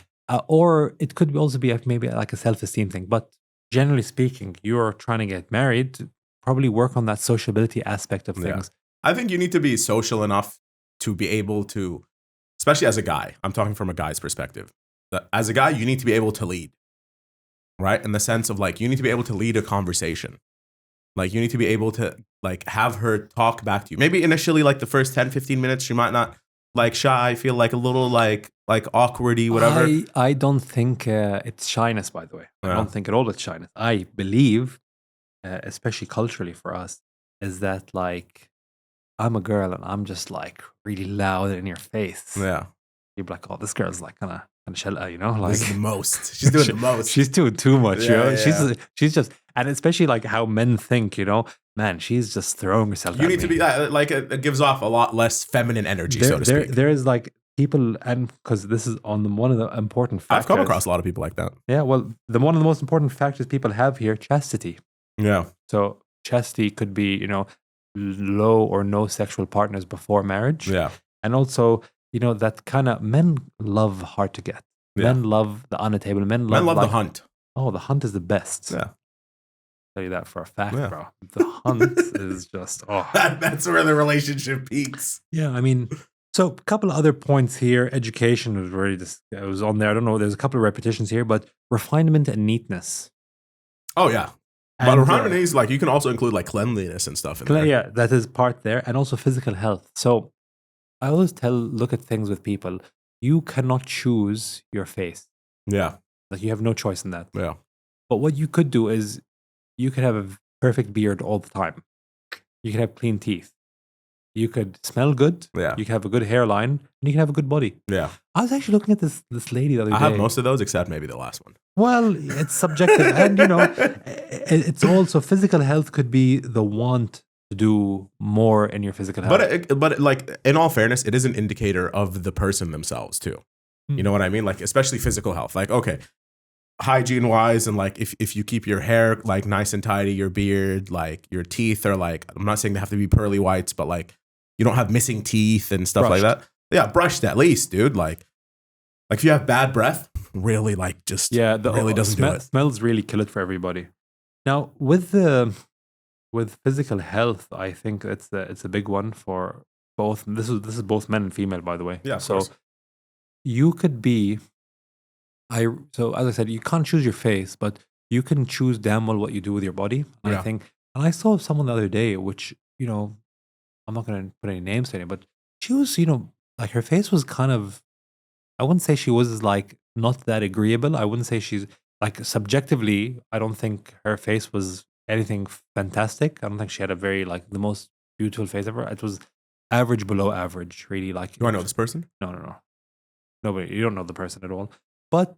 Or it could also be maybe like a self-esteem thing. But generally speaking, you're trying to get married, probably work on that sociability aspect of things. I think you need to be social enough to be able to, especially as a guy, I'm talking from a guy's perspective. As a guy, you need to be able to lead, right? In the sense of like, you need to be able to lead a conversation. Like, you need to be able to like have her talk back to you. Maybe initially, like the first 10, 15 minutes, she might not like shy, feel like a little like awkwardy, whatever. I don't think it's shyness, by the way. I don't think at all it's shyness. I believe, especially culturally for us, is that like I'm a girl and I'm just like really loud in your face. Yeah. You're like, oh, this girl's like kind of shelter, you know, like this is the most. She's doing the most. She's doing too much, Yeah, you know. yeah. She's just, and especially like how men think, you know, man, she's just throwing herself. You need to be like it gives off a lot less feminine energy, so to speak. There is like people, and because this is on one of the important factors. I've come across a lot of people like that. Yeah, well, one of the most important factors people have here, chastity. Yeah. So chastity could be, you know, low or no sexual partners before marriage. Yeah. And also, you know, that kind of men love hard to get. Yeah. Men love the on the table. Men love like, the hunt. Oh, the hunt is the best. Yeah. I'll tell you that for a fact, bro. The hunt is just, that's where the relationship peaks. Yeah, I mean, so a couple of other points here. Education was already it was on there. I don't know. There's a couple of repetitions here, but refinement and neatness. Oh, yeah. But refinement is like, you can also include like cleanliness and stuff in there. Yeah, that is part there. And also physical health. So I always look at things with people. You cannot choose your face. Yeah. Like, you have no choice in that. Yeah. But what you could do is you could have a perfect beard all the time. You could have clean teeth. You could smell good. Yeah. You could have a good hairline. And you can have a good body. Yeah. I was actually looking at this lady the other day. I have most of those except maybe the last one. Well, it's subjective. And, you know, it's also physical health could be the want to do more in your physical health. But like, in all fairness, it is an indicator of the person themselves too. You know what I mean? Like, especially physical health. Like, okay, hygiene wise, and like if you keep your hair like nice and tidy, your beard, like your teeth are like, I'm not saying they have to be pearly whites, but like you don't have missing teeth and stuff like that. Yeah, brushed at least, dude. Like if you have bad breath, really like just really doesn't do it. Smells really kill it for everybody. Now with physical health, I think it's a big one for both. This is both men and female, by the way. Yeah. So you could be. So as I said, you can't choose your face, but you can choose damn well what you do with your body. And I think, and I saw someone the other day, which, you know, I'm not going to put any names to it, but she was, you know, like her face was kind of, I wouldn't say she was like not that agreeable. I wouldn't say she's like subjectively, I don't think her face was anything fantastic. I don't think she had a very like the most beautiful face ever. It was average below average, really. Like, do I know this person? No. Nobody. You don't know the person at all. But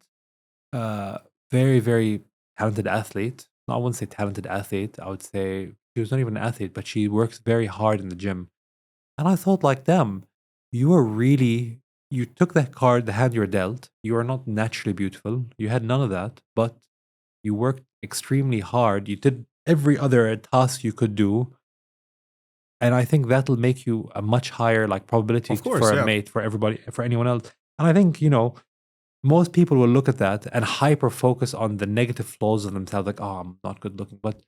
very, very talented athlete. I wouldn't say talented athlete. I would say she was not even an athlete, but she works very hard in the gym. And I thought, like, damn, you took that card, the hand you were dealt. You are not naturally beautiful. You had none of that, but you worked extremely hard. You did every other task you could do. And I think that'll make you a much higher like probability for a mate, for everybody, for anyone else. And I think, you know, most people will look at that and hyper focus on the negative flaws of themselves, like, oh, I'm not good looking. But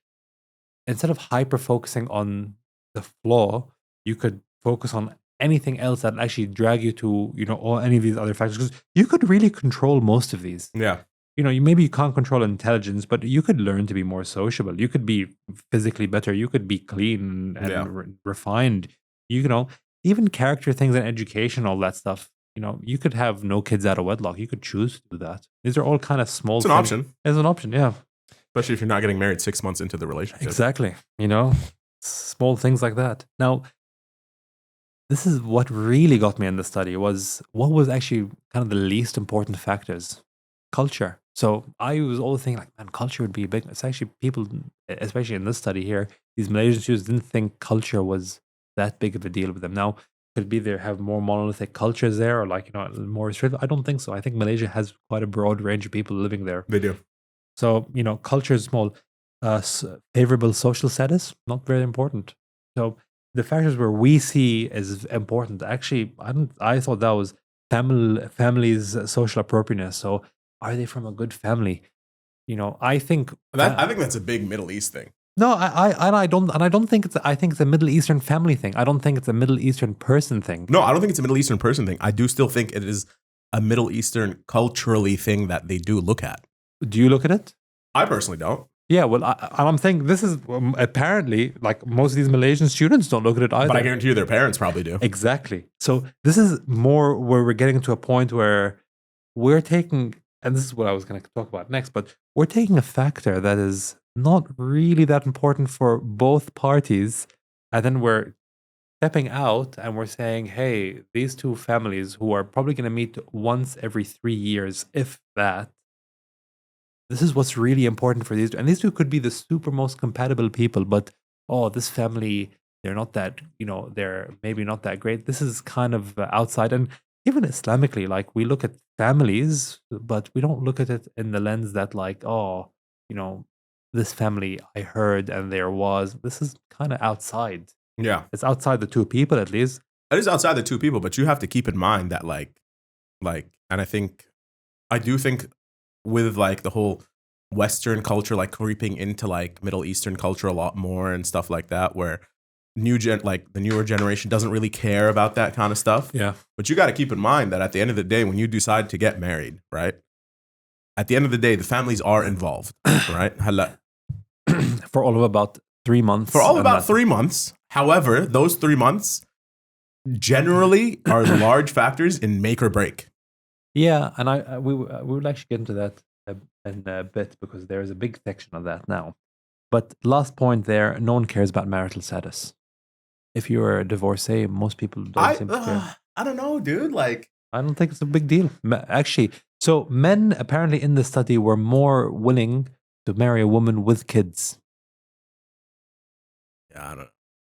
instead of hyper focusing on the flaw, you could focus on anything else that actually drag you to, you know, any of these other factors. Because you could really control most of these. Yeah. You know, maybe you can't control intelligence, but you could learn to be more sociable. You could be physically better. You could be clean and refined. You know, even character things and education, all that stuff. You know, you could have no kids out of wedlock. You could choose to do that. These are all kind of small. It's an option. It's an option, yeah. Especially if you're not getting married 6 months into the relationship. Exactly. You know, small things like that. Now, this is what really got me in the study was what was actually kind of the least important factors. Culture. So I was always thinking like, man, culture would be big. It's actually people, especially in this study here, these Malaysian students didn't think culture was that big of a deal with them. Now, could be they have more monolithic cultures there or like, you know, more restricted. I don't think so. I think Malaysia has quite a broad range of people living there. They do. So, you know, culture is small. Favorable social status, not very important. So the factors where we see is important. Actually, I thought that was family's social appropriateness. So are they from a good family? You know, I think I think that's a big Middle East thing. No, I don't think it's. I think it's a Middle Eastern family thing. I don't think it's a Middle Eastern person thing. No, I don't think it's a Middle Eastern person thing. I do still think it is a Middle Eastern culturally thing that they do look at. Do you look at it? I personally don't. Yeah, well, I'm saying this is apparently like most of these Malaysian students don't look at it either. But I guarantee you their parents probably do. Exactly. So this is more where we're getting to a point where we're taking, and this is what I was going to talk about next, but we're taking a factor that is not really that important for both parties. And then we're stepping out and we're saying, hey, these two families who are probably going to meet once every 3 years, if that, this is what's really important for these two. And these two could be the super most compatible people, but this family, they're not that, they're maybe not that great. This is kind of outside. And even Islamically, like we look at families, but we don't look at it in the lens that like, this family I heard and there was. This is kind of outside. Yeah. It's outside the two people at least. It is outside the two people, but you have to keep in mind that like, and I do think with like the whole Western culture, like creeping into like Middle Eastern culture a lot more and stuff like that, where the newer generation doesn't really care about that kind of stuff. Yeah. But you got to keep in mind that at the end of the day, when you decide to get married, right? At the end of the day, the families are involved, right? For all of about 3 months. For all about 3 months. However, those 3 months generally are large factors in make or break. Yeah, and we will actually get into that in a bit because there is a big section of that now. But last point there, no one cares about marital status. If you're a divorcee, most people don't seem to care. I don't know, dude. Like, I don't think it's a big deal. Actually, so men apparently in the study were more willing to marry a woman with kids. Yeah, I don't know.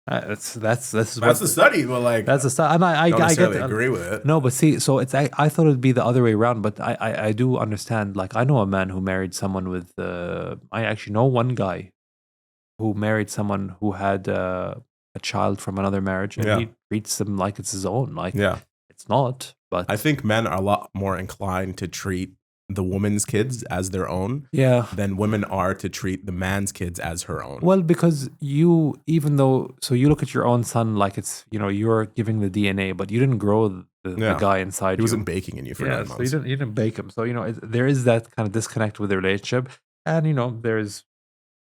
That's the study, but like that's the study, and I get agree with it. No, but see, so it's I thought it'd be the other way around, but I do understand. Like I know a man who married someone with. I actually know one guy who married someone who had a child from another marriage, and he treats them like it's his own. Like it's not. But I think men are a lot more inclined to treat the woman's kids as their own than women are to treat the man's kids as her own. Well, because you look at your own son like it's, you're giving the DNA, but you didn't grow the guy inside you. He wasn't baking in you for 9 months. So you didn't bake him. So, there is that kind of disconnect with the relationship. And, there's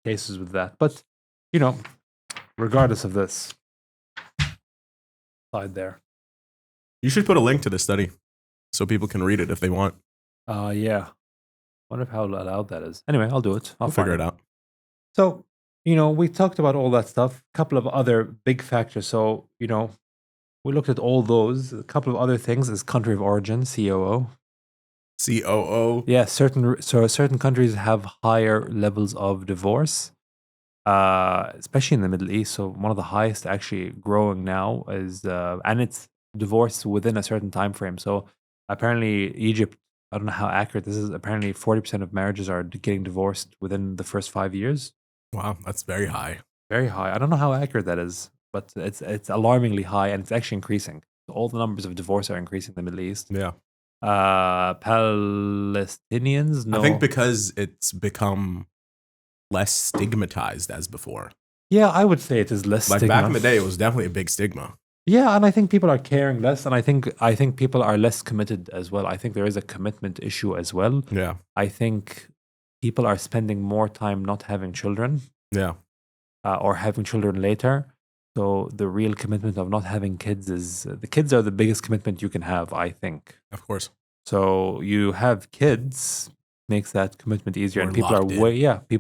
cases with that. But, regardless of this, side there. You should put a link to the study so people can read it if they want. Yeah. Wonder how allowed that is. Anyway, I'll do it. I'll figure it out. So, we talked about all that stuff. A couple of other big factors. So, we looked at all those. A couple of other things is country of origin, COO. COO. Yeah, certain countries have higher levels of divorce, especially in the Middle East. So one of the highest actually growing now is, and it's divorce within a certain time frame. So apparently Egypt, I don't know how accurate this is. Apparently 40% of marriages are getting divorced within the first 5 years. Wow, that's very high. Very high. I don't know how accurate that is, but it's alarmingly high, and it's actually increasing. All the numbers of divorce are increasing in the Middle East. Yeah. Palestinians, no. I think because it's become less stigmatized as before. Yeah, I would say it is less like back in the day, it was definitely a big stigma. Yeah, and I think people are caring less, and I think people are less committed as well. I think there is a commitment issue as well. Yeah. I think people are spending more time not having children. Yeah. Or having children later. So the real commitment of not having kids is the kids are the biggest commitment you can have, I think. Of course. So you have kids makes that commitment easier, and people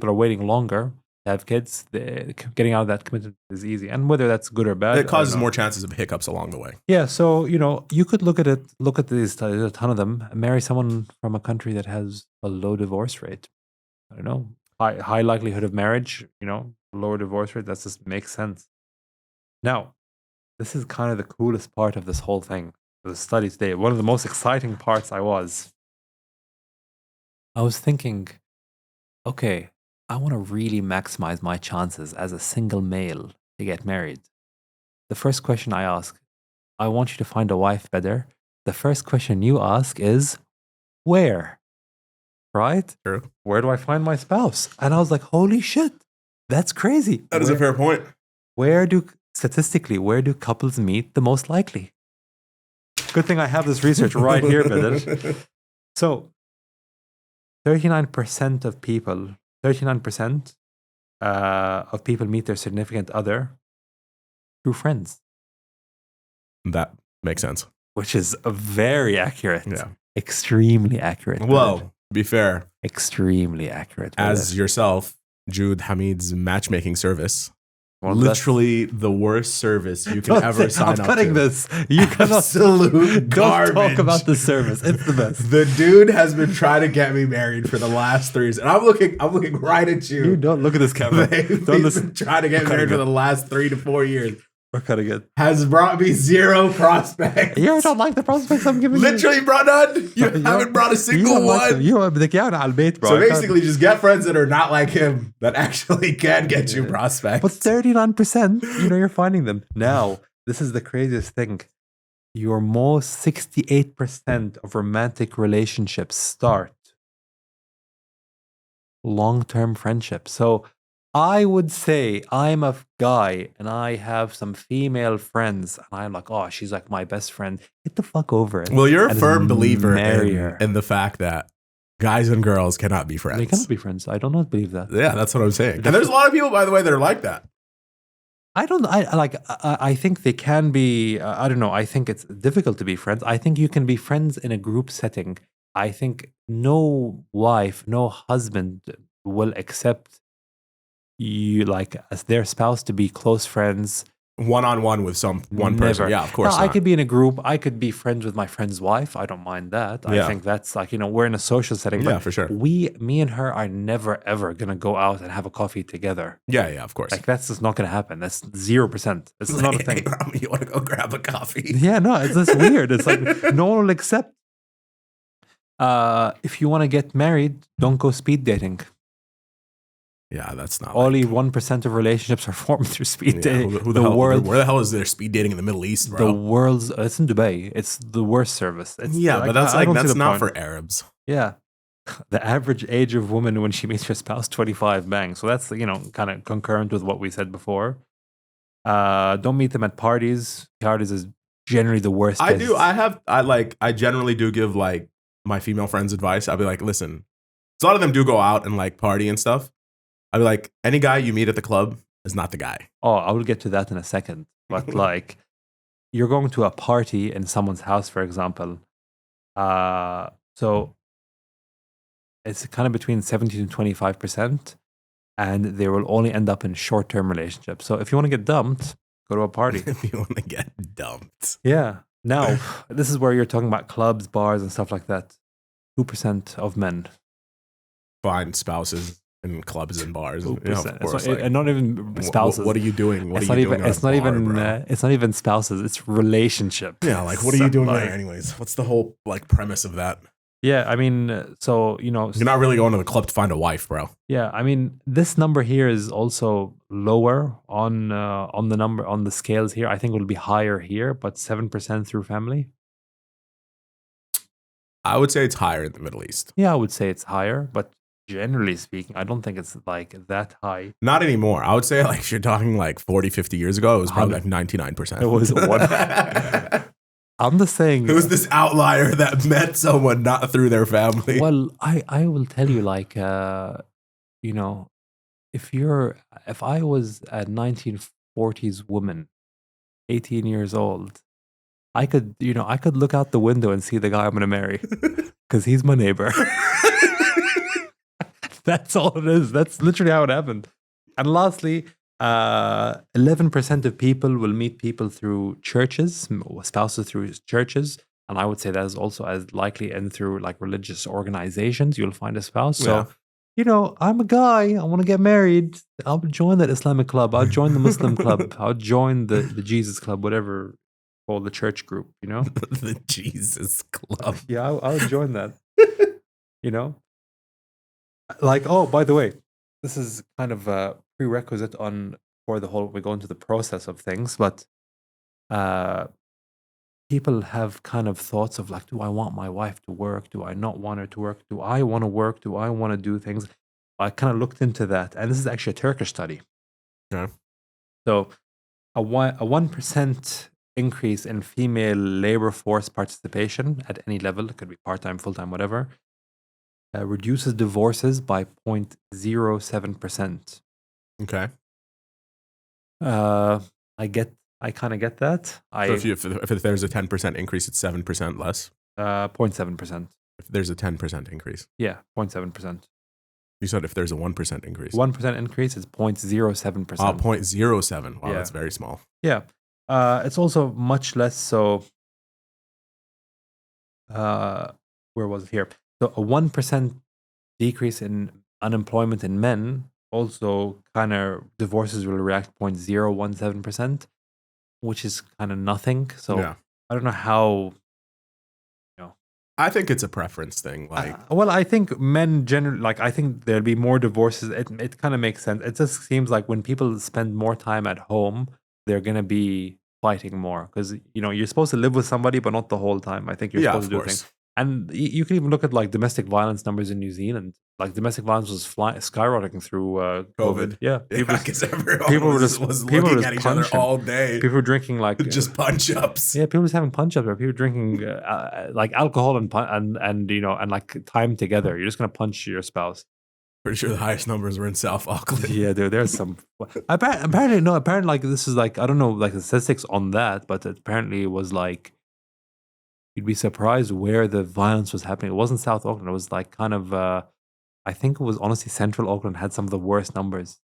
are waiting longer to have kids. Getting out of that commitment is easy, and whether that's good or bad, it causes more chances of hiccups along the way. Yeah, so you could look at these studies, a ton of them, marry someone from a country that has a low divorce rate. I don't know, high likelihood of marriage. Lower divorce rate. That just makes sense. Now, this is kind of the coolest part of this whole thing. The study today, one of the most exciting parts I was thinking, okay, I want to really maximize my chances as a single male to get married. The first question I ask, I want you to find a wife better. The first question you ask is, where? Right? True. Where do I find my spouse? And I was like, holy shit, that's crazy. That is a fair point. Statistically, where do couples meet the most likely? Good thing I have this research right here, Bidil. So, 39% of people 39% of people meet their significant other through friends. That makes sense. Which is very accurate. Yeah. Extremely accurate. Well, to be fair. Extremely accurate. As yourself, Jude Hamid's matchmaking service. Well, literally the worst service you can ever sign up to. I'm cutting this. You cannot. Absolute garbage. Don't talk about the service. It's the best. The dude has been trying to get me married for the last 3 years. And I'm looking right at you. You don't look at this camera. He's been trying to get married for the last 3 to 4 years. We're cutting it. Has brought me 0 prospects. You don't like the prospects I'm giving you. Literally brought none. You haven't brought a single one. So basically, just get friends that are not like him that actually can get you prospects. But 39%, you're finding them. Now, this is the craziest thing. 68% of romantic relationships start long-term friendships. So I would say I'm a guy and I have some female friends and I'm like, oh, she's like my best friend. Get the fuck over it. Well, you're a firm believer in the fact that guys and girls cannot be friends. They cannot be friends. I don't not believe that. Yeah, that's what I'm saying. And there's a lot of people, by the way, that are like that. I think they can be, I don't know. I think it's difficult to be friends. I think you can be friends in a group setting. I think no wife, no husband will accept you like as their spouse to be close friends one-on-one with one person. Yeah, of course. I could be in a group. I could be friends with my friend's wife. I don't mind that. I think that's like, we're in a social setting. Yeah, for sure. Me and her are never ever gonna go out and have a coffee together. Yeah, of course. Like that's just not gonna happen. That's 0%. It's not a thing. You want to go grab a coffee? Yeah, no, it's just weird. It's like no one will accept. If you want to get married, don't go speed dating. Yeah, that's not. Only 1% of relationships are formed through speed dating. Where the hell is there speed dating in the Middle East, bro? The world's it's in Dubai. It's the worst service. It's but that's not for Arabs. Yeah, the average age of woman when she meets her spouse 25. Bang. So that's kind of concurrent with what we said before. Don't meet them at parties. Parties is generally the worst. I generally do give like my female friends advice. I'll be like, listen, a lot of them do go out and like party and stuff. I'd be like, any guy you meet at the club is not the guy. Oh, I will get to that in a second. But like, you're going to a party in someone's house, for example. So it's kind of between 70 to 25%. And they will only end up in short-term relationships. So if you want to get dumped, go to a party. If you want to get dumped. Yeah. Now, this is where you're talking about clubs, bars, and stuff like that. 2% of men find spouses in clubs and bars. Of course, and not even spouses. What are you doing? It's not even spouses. It's relationships. Yeah, like what are you doing there, anyways? What's the whole like premise of that? Yeah, I mean, so you're not really going to the club to find a wife, bro. Yeah, I mean, this number here is also lower on the scales here. I think it will be higher here, but 7% through family. I would say it's higher in the Middle East. Yeah, I would say it's higher, but generally speaking, I don't think it's like that high. Not anymore. I would say like if you're talking like 40, 50 years ago, it was probably like 99%. It was one. I'm just saying. Who's this outlier that met someone not through their family? Well, I will tell you, like, if I was a 1940s woman, 18 years old, I could look out the window and see the guy I'm going to marry because he's my neighbor. That's all it is. That's literally how it happened. And lastly, 11% of people will meet people through churches, spouses through churches. And I would say that is also as likely and through like religious organizations, you'll find a spouse. So, I'm a guy. I want to get married. I'll join that Islamic club. I'll join the Muslim club. I'll join the Jesus club, whatever called the church group, The Jesus club. Yeah, I'll join that. Like, oh, by the way, this is kind of a prerequisite for the whole, we go into the process of things, but people have kind of thoughts of like, do I want my wife to work? Do I not want her to work? Do I want to work? Do I want to do things? I kind of looked into that, and this is actually a Turkish study. Yeah. So a 1% increase in female labor force participation at any level, it could be part-time, full-time, whatever, reduces divorces by 0.07%. Okay. I kind of get that. So if there's a 10% increase, it's 7% less. 0.7%. If there's a 10% increase. Yeah, 0.7%. You said if there's a 1% increase. 1% increase is 0.07%. 0.07. Wow, Yeah. that's very small. Yeah. It's also much less so. Where was it here? So a 1% decrease in unemployment in men also kind of divorces will react 0.017%, which is kind of nothing. So yeah. I don't know how. I think it's a preference thing. Like, well, I think men generally, like, I think there'll be more divorces. It kind of makes sense. It just seems like when people spend more time at home, they're gonna be fighting more because you're supposed to live with somebody, but not the whole time. I think you're supposed to do things. And you can even look at like domestic violence numbers in New Zealand. Like domestic violence was skyrocketing through COVID. Yeah, because everyone was looking at each other all day. People were drinking like just punch ups. Yeah, people were having punch ups. People were drinking like alcohol and like time together. You're just gonna punch your spouse. Pretty sure the highest numbers were in South Auckland. Yeah, there's some. Apparently, no. Apparently, like this is like I don't know like the statistics on that, but apparently it was like. You'd be surprised where the violence was happening. It wasn't South Auckland. It was like kind of, I think it was honestly Central Auckland had some of the worst numbers.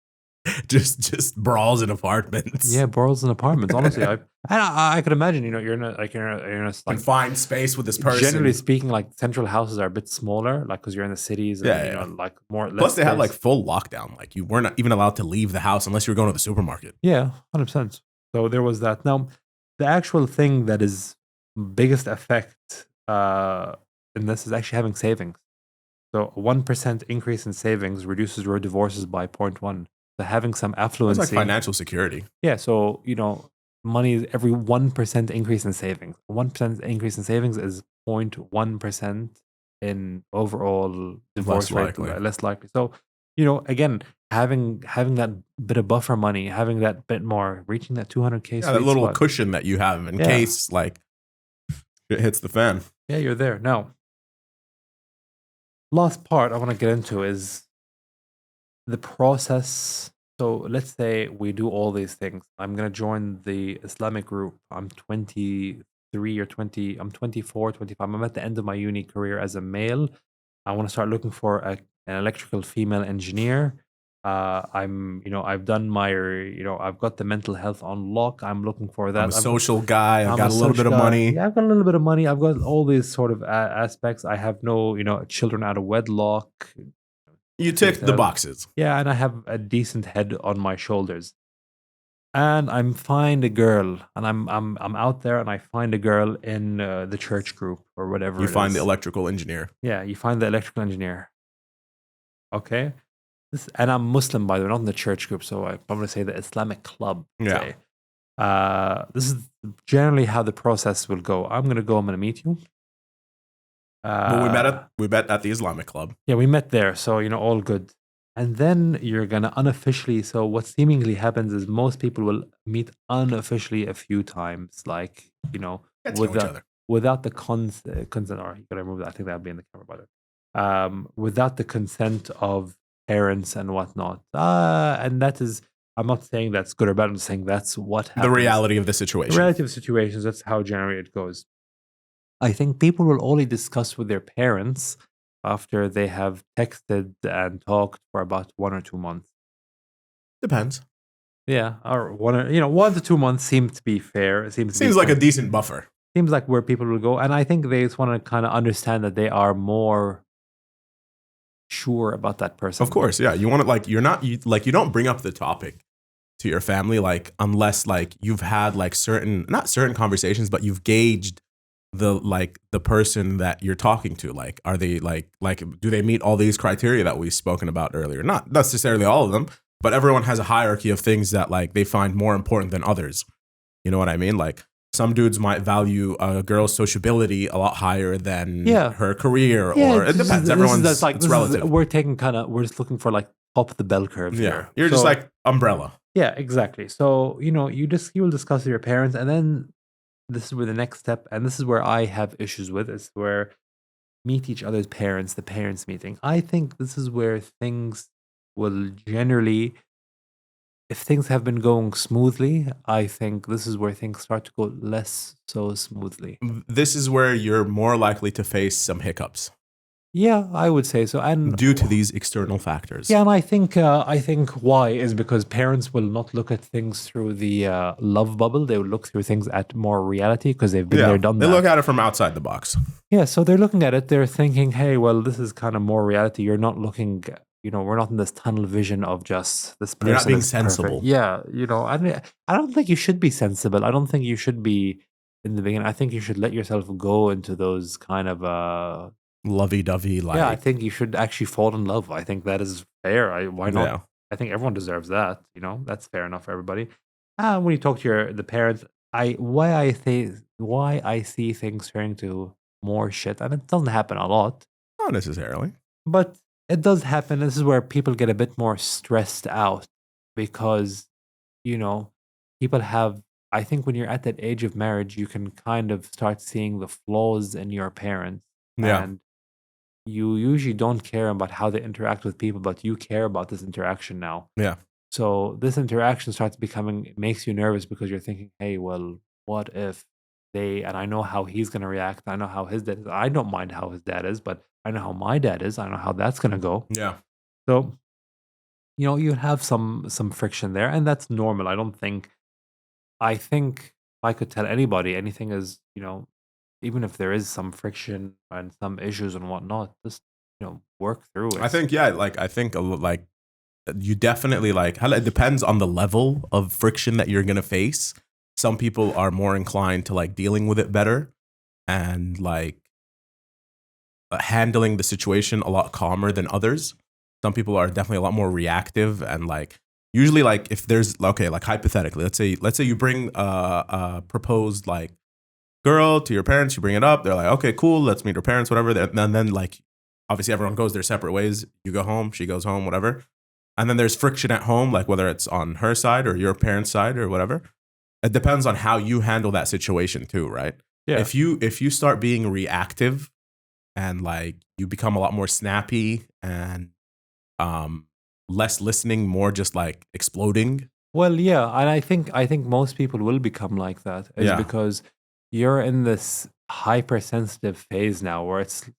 just brawls in apartments. Yeah, brawls in apartments. Honestly, I could imagine. You're in a like like confined space with this person. Generally speaking, like central houses are a bit smaller, like because you're in the cities. And, like more. Plus, they had like full lockdown. Like you weren't even allowed to leave the house unless you were going to the supermarket. Yeah, 100%. So there was that. Now, the actual thing that is biggest effect in this is actually having savings. So a 1% increase in savings reduces your divorces by 0.1. So having some affluence. It's like financial security. Yeah. So, money, every 1% increase in savings. 1% increase in savings is 0.1% in overall divorce rate. Less likely. So, again, having that bit of buffer money, having that bit more, reaching that 200K. Yeah, that little cushion that you have in case like it hits the fan. Yeah, you're there. Now, last part I want to get into is the process. So let's say we do all these things. I'm going to join the Islamic group. I'm 23 or 20. I'm 24, 25. I'm at the end of my uni career as a male. I want to start looking for an electrical female engineer. I've done my, I've got the mental health on lock. I'm looking for that. I'm a social guy. I've got a little bit of money. Yeah, I've got a little bit of money. I've got all these sort of aspects. I have no, children out of wedlock. You tick the boxes. Yeah, and I have a decent head on my shoulders. And I'm find a girl, and I'm out there, and I find a girl in the church group or whatever. You find the electrical engineer. Yeah, you find the electrical engineer. Okay. And I'm Muslim, by the way, not in the church group, so I'm going to say the Islamic club. Yeah. This is generally how the process will go. I'm going to meet you. Well, we met at the Islamic club. Yeah, we met there, so all good. And then you're going to unofficially, so what seemingly happens is most people will meet unofficially a few times, like, without the consent, or you got to remove that. I think that'll be in the camera, by the way. Without the consent of parents and whatnot. And that is, I'm not saying that's good or bad. I'm just saying that's what happens. The reality of the situation. The reality of situations, that's how generally it goes. I think people will only discuss with their parents after they have texted and talked for about 1 or 2 months. Depends. Yeah, or 1 to 2 months seems to be fair. It seems like a decent buffer. Seems like where people will go. And I think they just want to kind of understand that they are more sure about that person. Of course, yeah. You want to you don't bring up the topic to your family unless you've had not certain conversations, but you've gauged the person that you're talking to. Are they do they meet all these criteria that we've spoken about earlier? Not necessarily all of them, but everyone has a hierarchy of things that they find more important than others. You know what I mean? Some dudes might value a girl's sociability a lot higher than her career, or it depends. It's relative. We're just looking for top of the bell curve. Yeah, here. You're just umbrella. Yeah, exactly. So you will discuss with your parents, and then this is where the next step, and this is where I have issues with, is where meet each other's parents, the parents meeting. I think this is where things will generally, if things have been going smoothly, I think this is where things start to go less so smoothly. This is where you're more likely to face some hiccups. Yeah, I would say so. And due to these external factors. yeah, and I think why is because parents will not look at things through the love bubble. They will look through things at more reality because they've been there, done they that. Look at it from outside the box. Yeah, so they're looking at it. They're thinking, hey, well, this is kind of more reality. You're not looking, we're not in this tunnel vision of just this person. You're not being is sensible. Perfect. Yeah, I don't think you should be sensible. I don't think you should be in the beginning. I think you should let yourself go into those kind of lovey-dovey. Like, yeah, I think you should actually fall in love. I think that is fair. Why not? Yeah. I think everyone deserves that. That's fair enough for everybody. When you talk to the parents, why I see things turning to more shit, and it doesn't happen a lot. Not necessarily. But it does happen. This is where people get a bit more stressed out because, people have, I think when you're at that age of marriage, you can kind of start seeing the flaws in your parents. Yeah. And you usually don't care about how they interact with people, but you care about this interaction now. Yeah. So this interaction makes you nervous because you're thinking, hey, well, what if and I know how he's going to react. I know how his dad is. I don't mind how his dad is, but I know how my dad is. I know how that's going to go. Yeah. So, you have some friction there, and that's normal. I think if I could tell anybody anything is, even if there is some friction and some issues and whatnot, just, work through it. I think, you definitely it depends on the level of friction that you're going to face. Some people are more inclined to dealing with it better and handling the situation a lot calmer than others. Some people are definitely a lot more reactive and usually if there's hypothetically, let's say you bring a proposed girl to your parents, you bring it up, they're like, okay, cool, let's meet her parents, whatever. And then obviously everyone goes their separate ways. You go home, she goes home, whatever. And then there's friction at home, whether it's on her side or your parents' side or whatever. It depends on how you handle that situation too, right? Yeah. If you start being reactive and you become a lot more snappy and less listening, more just exploding. Well, yeah, and I think most people will become like that. Because you're in this hypersensitive phase now where it's,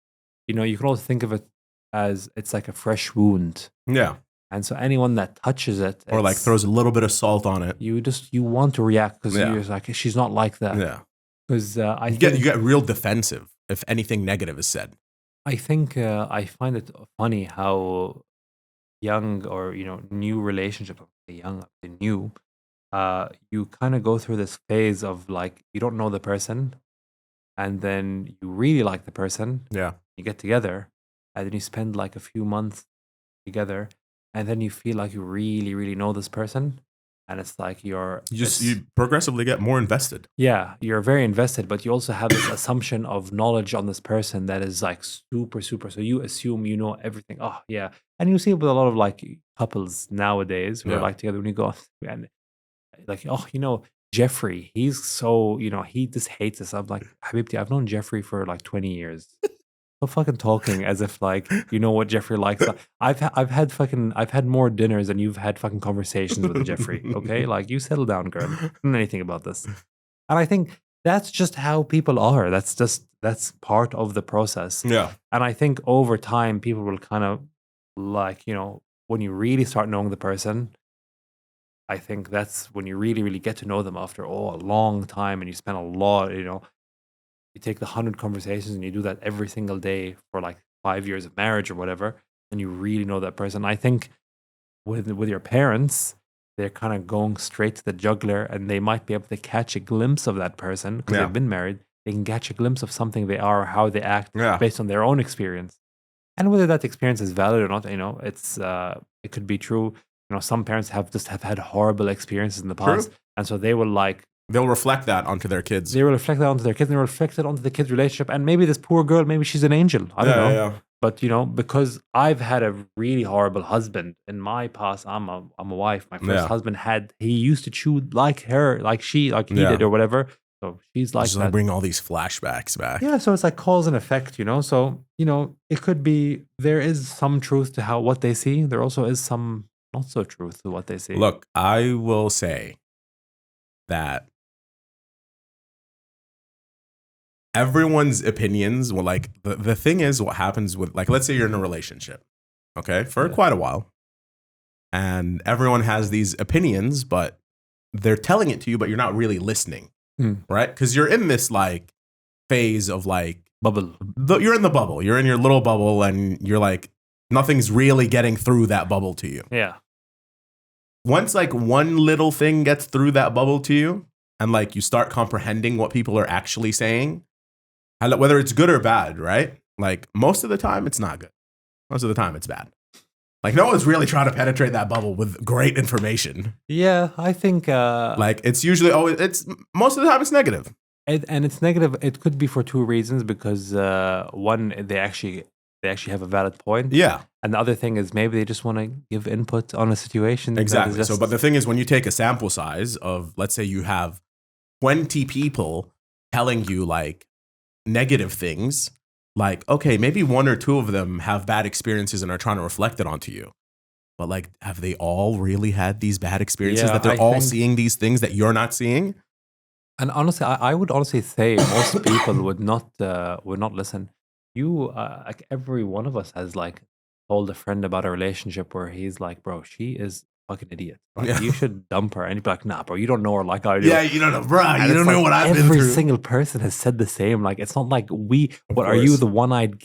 you can also think of it as it's like a fresh wound. Yeah. And so anyone that touches it or throws a little bit of salt on it, you want to react because you're like, she's not like that. Yeah. Because you get real defensive if anything negative is said. I think I find it funny how young or new relationship, new, you kind of go through this phase of you don't know the person, and then you really like the person. Yeah. You get together, and then you spend a few months together, and then you feel like you really, really know this person, and it's like you progressively get more invested. Yeah, you're very invested, but you also have this assumption of knowledge on this person that is super, super. So you assume you know everything. Oh yeah, and you see it with a lot of couples nowadays who are together when you go and Jeffrey, he's so he just hates us. I'm like, Habibti, I've known Jeffrey for 20 years. So fucking talking as if you know what Jeffrey likes. I've had more dinners than you've had fucking conversations with Jeffrey. Okay, you settle down, girl. I don't know anything about this. And I think that's just how people are. That's part of the process. Yeah. And I think over time, people will kind of when you really start knowing the person, I think that's when you really, really get to know them after a long time, and you spend a lot. You take the 100 conversations and you do that every single day for 5 years of marriage or whatever, and you really know that person. I think with your parents, they're kind of going straight to the jugular, and they might be able to catch a glimpse of that person because they've been married. They can catch a glimpse of something they are or how they act based on their own experience. And whether that experience is valid or not, it's it could be true. Some parents have had horrible experiences in the past. True. And so they will they'll reflect that onto their kids. They will reflect that onto their kids, and they will reflect it onto the kids' relationship. And maybe this poor girl, maybe she's an angel. I don't know. Yeah. But because I've had a really horrible husband in my past, I'm a wife. My first husband he used to chew like her, like he did or whatever. So she's like just like bring all these flashbacks back. Yeah, so it's like cause and effect, So, it could be there is some truth to what they see. There also is some not so truth to what they see. Look, I will say that everyone's opinions will like the thing is what happens with like let's say you're in a relationship, okay, for quite a while. And everyone has these opinions, but they're telling it to you, but you're not really listening. Right? Because you're in this like phase of like bubble. You're in the bubble. You're in your little bubble and you're like, nothing's really getting through that bubble to you. Yeah. Once like one little thing gets through that bubble to you and like you start comprehending what people are actually saying, whether it's good or bad, right? Like most of the time it's not good. Most of the time it's bad. Like no one's really trying to penetrate that bubble with great information. Yeah, I think like it's usually it's most of the time it's negative. And it's negative. It could be for two reasons because one, they actually have a valid point. Yeah. And the other thing is maybe they just want to give input on a situation. Exactly. So, but the thing is, when you take a sample size of, let's say you have 20 people telling you like negative things, like, okay, maybe one or two of them have bad experiences and are trying to reflect it onto you. But like, have they all really had these bad experiences that they're all seeing these things that you're not seeing? And honestly, I would honestly say most people would not listen. Like every one of us has like told a friend about a relationship where he's like, bro, she is a fucking idiot. Like, you should dump her. And you'd be like, nah, bro, you don't know her like I do. Yeah, you don't know, bro. You don't know what I've been through. Every single person has said the same. Like, it's not like are you the one-eyed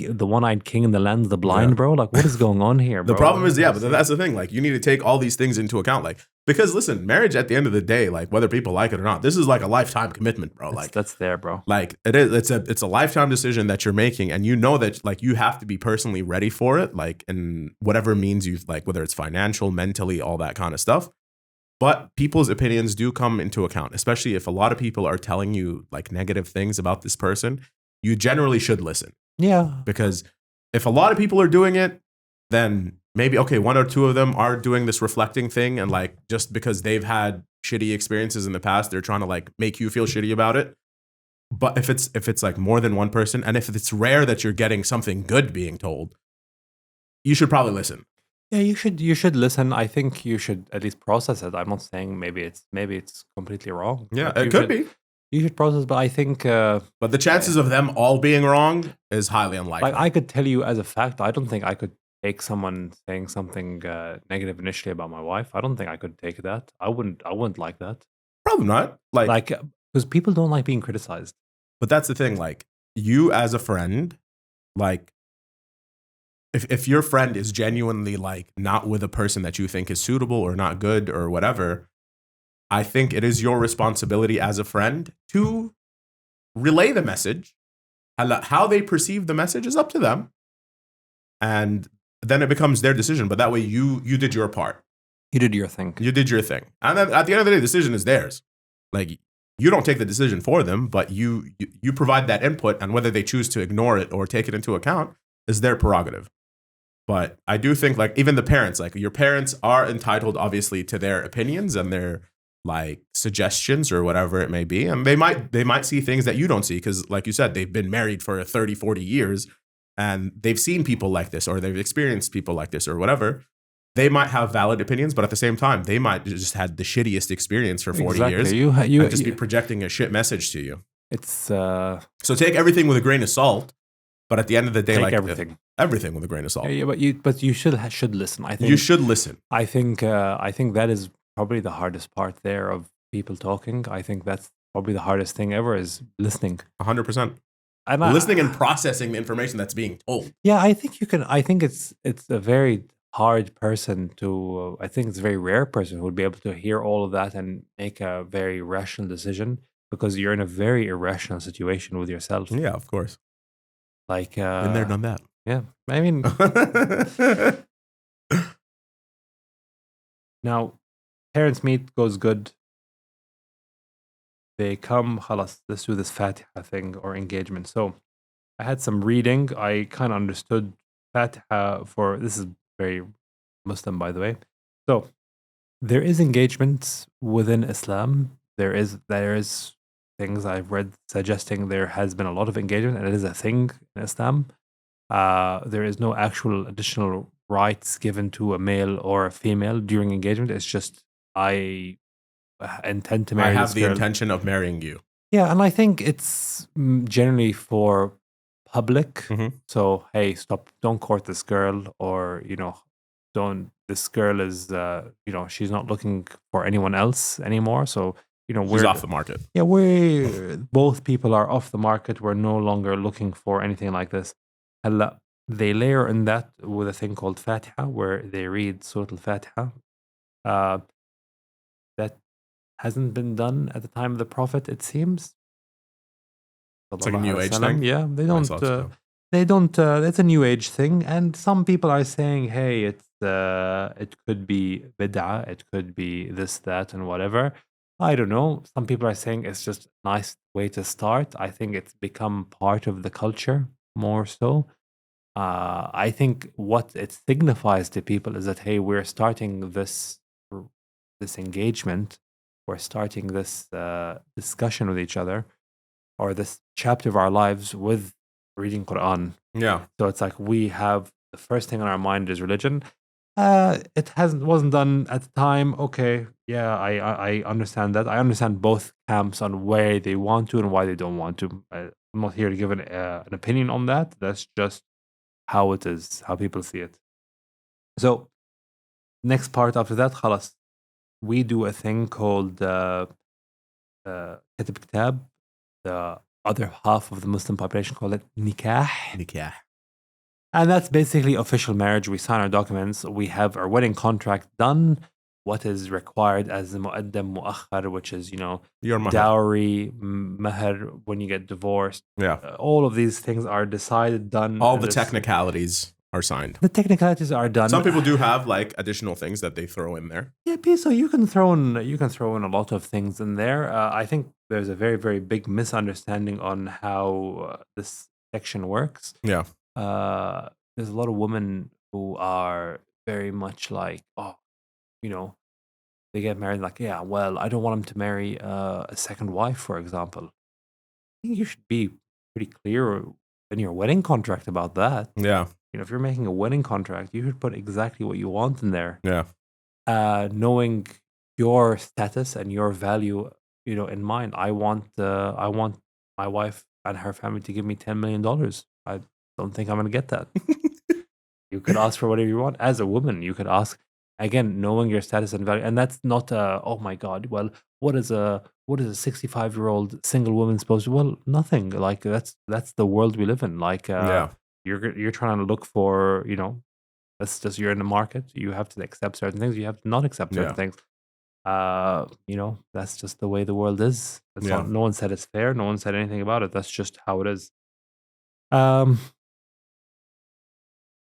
king in the land of the blind, bro? Like, what is going on here, bro? The problem is, but that's the thing. Like, you need to take all these things into account. Like, because listen, marriage at the end of the day, like whether people like it or not, this is like a lifetime commitment, bro. Like that's there, bro. Like it is. It's a lifetime decision that you're making, and you know that like you have to be personally ready for it, like in whatever means you like, whether it's financial, mentally, all that kind of stuff. But people's opinions do come into account, especially if a lot of people are telling you like negative things about this person. You generally should listen. Yeah. Because if a lot of people are doing it, then maybe, okay, one or two of them are doing this reflecting thing. And like, just because they've had shitty experiences in the past, they're trying to like make you feel shitty about it. But if it's like more than one person, and if it's rare that you're getting something good being told, you should probably listen. Yeah, you should listen. I think you should at least process it. I'm not saying maybe it's completely wrong. Yeah, it could be. You should process, but I think. But the chances of them all being wrong is highly unlikely. Like I could tell you as a fact, I don't think I could take someone saying something negative initially about my wife. I don't think I could take that. I wouldn't like that. Probably not. Like because people don't like being criticized. But that's the thing. Like you as a friend, like. If your friend is genuinely like not with a person that you think is suitable or not good or whatever, I think it is your responsibility as a friend to relay the message. How they perceive the message is up to them. And then it becomes their decision. But that way you did your part. You did your thing. You did your thing. And then at the end of the day, the decision is theirs. Like you don't take the decision for them, but you provide that input, and whether they choose to ignore it or take it into account is their prerogative. But I do think like even the parents, like your parents are entitled obviously to their opinions and their like suggestions or whatever it may be. And they might see things that you don't see because like you said, they've been married for 30, 40 years and they've seen people like this or they've experienced people like this or whatever. They might have valid opinions, but at the same time, they might just had the shittiest experience for 40 years. You just be projecting a shit message to you. It's so take everything with a grain of salt. But at the end of the day, like everything with a grain of salt. Yeah, but you should listen. I think you should listen. I think that is probably the hardest part there of people talking. I think that's probably the hardest thing ever is listening. 100%. Listening and processing the information that's being told. Yeah, I think you can. I think it's a very hard person to. I think it's a very rare person who would be able to hear all of that and make a very rational decision because you're in a very irrational situation with yourself. Yeah, of course. Like been there, done that. Yeah, I mean. Now, parents meet goes good. They come, khalas, let's do this Fatiha thing or engagement. So, I had some reading. I kind of understood Fatiha this is very Muslim, by the way. So, there is engagement within Islam. There is things I've read suggesting there has been a lot of engagement, and it is a thing in Islam. There is no actual additional rights given to a male or a female during engagement. It's just I intend to I marry have this the girl. intention of marrying you. Yeah, and I think it's generally for public. Mhm. So hey, stop! Don't court this girl, or don't. This girl is, she's not looking for anyone else anymore. So She's we're off the market. yeah, we both people are off the market. We're no longer looking for anything like this. هلا, they layer in that with a thing called Fatiha, where they read Surah Al-Fatiha. That hasn't been done at the time of the Prophet, it seems. It's like a new age thing. Yeah, they I don't. thought so. They don't. It's a new age thing, and some people are saying, "Hey, it could be bid'ah, it could be this, that, and whatever." I don't know. Some people are saying it's just a nice way to start. I think it's become part of the culture more so. I think what it signifies to people is that hey, we're starting this engagement, we're starting this discussion with each other, or this chapter of our lives with reading Quran. Yeah. So it's like we have the first thing on our mind is religion. It wasn't done at the time. Okay, yeah, I understand that. I understand both camps on where they want to and why they don't want to. I'm not here to give an opinion on that. That's just how it is, how people see it. So next part after that, خلاص, we do a thing called كتب كتاب. The other half of the Muslim population call it nikah. Nikah. And that's basically official marriage. We sign our documents. We have our wedding contract done. What is required as the mu'addam mu'akhar, which is, Your mahar. dowry, mahr, when you get divorced. Yeah. All of these things are decided, done. All the technicalities are signed. The technicalities are done. Some people do have like additional things that they throw in there. Yeah, so you can throw in a lot of things in there. I think there's a very, very big misunderstanding on how this section works. Yeah. There's a lot of women who are very much like, they get married like, yeah, well, I don't want him to marry a second wife, for example. I think you should be pretty clear in your wedding contract about that. Yeah. If you're making a wedding contract, you should put exactly what you want in there. Yeah. Knowing your status and your value, in mind. I want my wife and her family to give me $10 million. I don't think I'm going to get that. You could ask for whatever you want. As a woman, you could ask, again, knowing your status and value. And that's not oh my God, well, what is a 65-year-old single woman supposed to? Well, nothing. Like that's the world we live in. Like you're trying to look for, that's just, you're in the market. You have to accept certain things. You have to not accept certain things. That's just the way the world is. No one said it's fair. No one said anything about it. That's just how it is.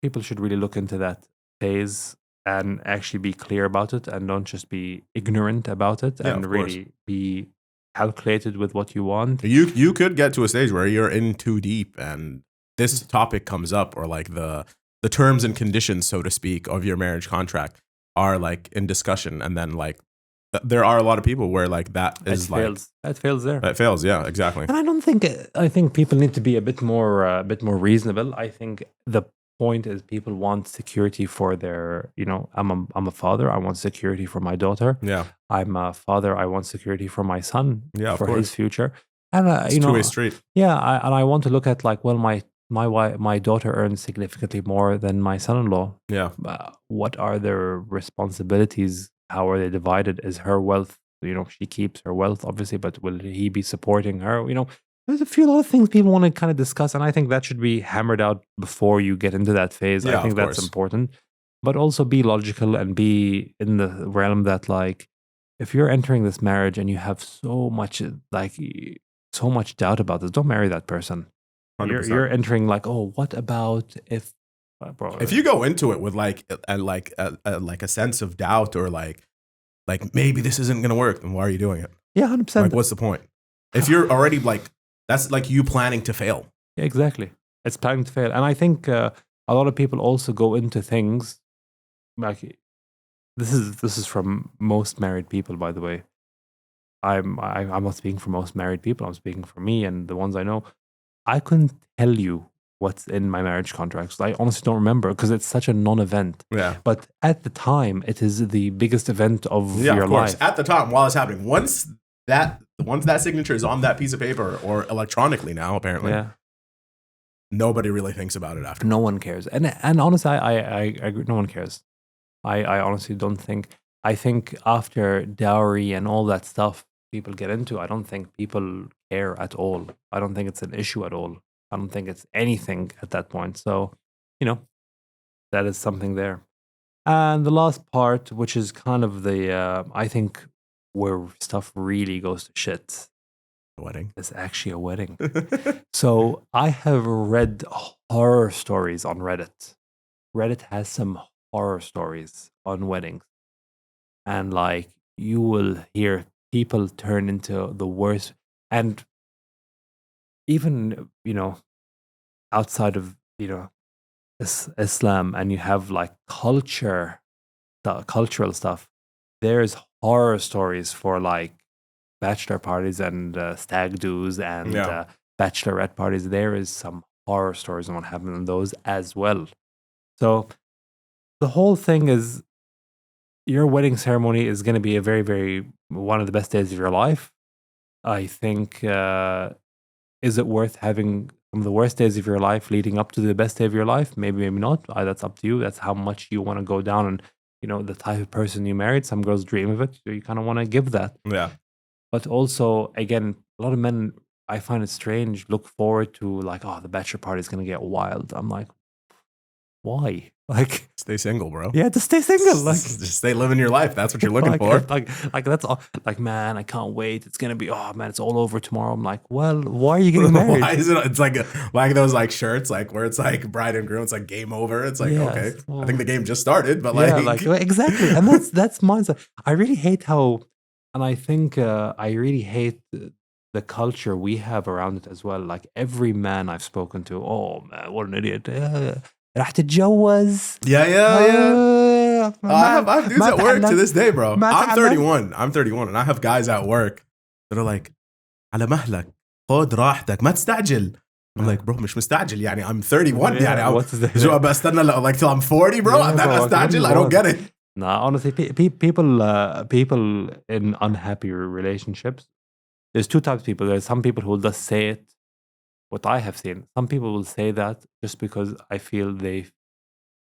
People should really look into that phase and actually be clear about it, and don't just be ignorant about it, and really be calculated with what you want. You could get to a stage where you're in too deep and this topic comes up, or like the terms and conditions, so to speak, of your marriage contract are like in discussion, and then like there are a lot of people where like that fails there. It fails, yeah, exactly. And I think people need to be a bit more reasonable. I think the point is people want security for their, I'm a father, I want security for my daughter. Yeah. I'm a father, I want security for my son, for his future. And it's two-way street. Yeah, I want to look at like, well, my daughter earns significantly more than my son-in-law. Yeah. What are their responsibilities? How are they divided? Is her wealth, she keeps her wealth, obviously, but will he be supporting her? There's a lot of things people want to kind of discuss, and I think that should be hammered out before you get into that phase. Yeah, I think that's important. But also be logical and be in the realm that, like, if you're entering this marriage and you have so much doubt about this, don't marry that person. You're entering like, oh, what about if... Bro, if you go into it with like a sense of doubt, or like maybe this isn't going to work, then why are you doing it? Yeah, 100%. Like, what's the point? If you're already like... That's like you planning to fail. Yeah, exactly. It's planning to fail. And I think a lot of people also go into things like, this is from most married people, by the way. I'm not speaking for most married people. I'm speaking for me and the ones I know. I couldn't tell you what's in my marriage contracts. I honestly don't remember because it's such a non-event. Yeah. But at the time, it is the biggest event of your life. At the time, while it's happening, once that signature is on that piece of paper or electronically now, apparently, nobody really thinks about it after. No one cares. And honestly, I agree. No one cares. I honestly don't think. I think after dowry and all that stuff people get into, I don't think people care at all. I don't think it's an issue at all. I don't think it's anything at that point. So, that is something there. And the last part, which is kind of the, I think, where stuff really goes to shit. A wedding. It's actually a wedding. So I have read horror stories on Reddit. Reddit has some horror stories on weddings. And you will hear people turn into the worst. And even, outside of, Islam, and you have cultural stuff, there's horror stories for bachelor parties and stag do's and bachelorette parties. There is some horror stories on what happened in those as well. So the whole thing is, your wedding ceremony is going to be a very, very one of the best days of your life. I think, is it worth having some of the worst days of your life leading up to the best day of your life? Maybe, maybe not. That's up to you. That's how much you want to go down, and the type of person you married. Some girls dream of it, so you kind of want to give that. Yeah. But also, again, a lot of men, I find it strange, look forward to the bachelor party is going to get wild. I'm like, why? Stay single, bro. Yeah, just stay single. Just stay living your life. That's what you're looking for. That's all. Man, I can't wait. It's gonna be. Oh man, it's all over tomorrow. I'm like, well, why are you getting married? Why is it? It's like those shirts, where it's bride and groom. It's game over. It's okay. Well, I think the game just started, but exactly. And that's mindset. I really hate how, and I think I really hate the culture we have around it as well. Every man I've spoken to, oh man, what an idiot. راح تتجوز. Yeah. I have dudes at work to this day, bro. I'm 31, and I have guys at work that are like, على مهلك خد راحتك ما تستعجل. I'm like, bro, مش مستعجل. I'm 31. شو بستنى till I'm 40, bro? أنا أستعجل. I don't get it. Nah, honestly, people in unhappy relationships, there's two types of people. There's some people who will just say it. What I have seen, some people will say that just because I feel they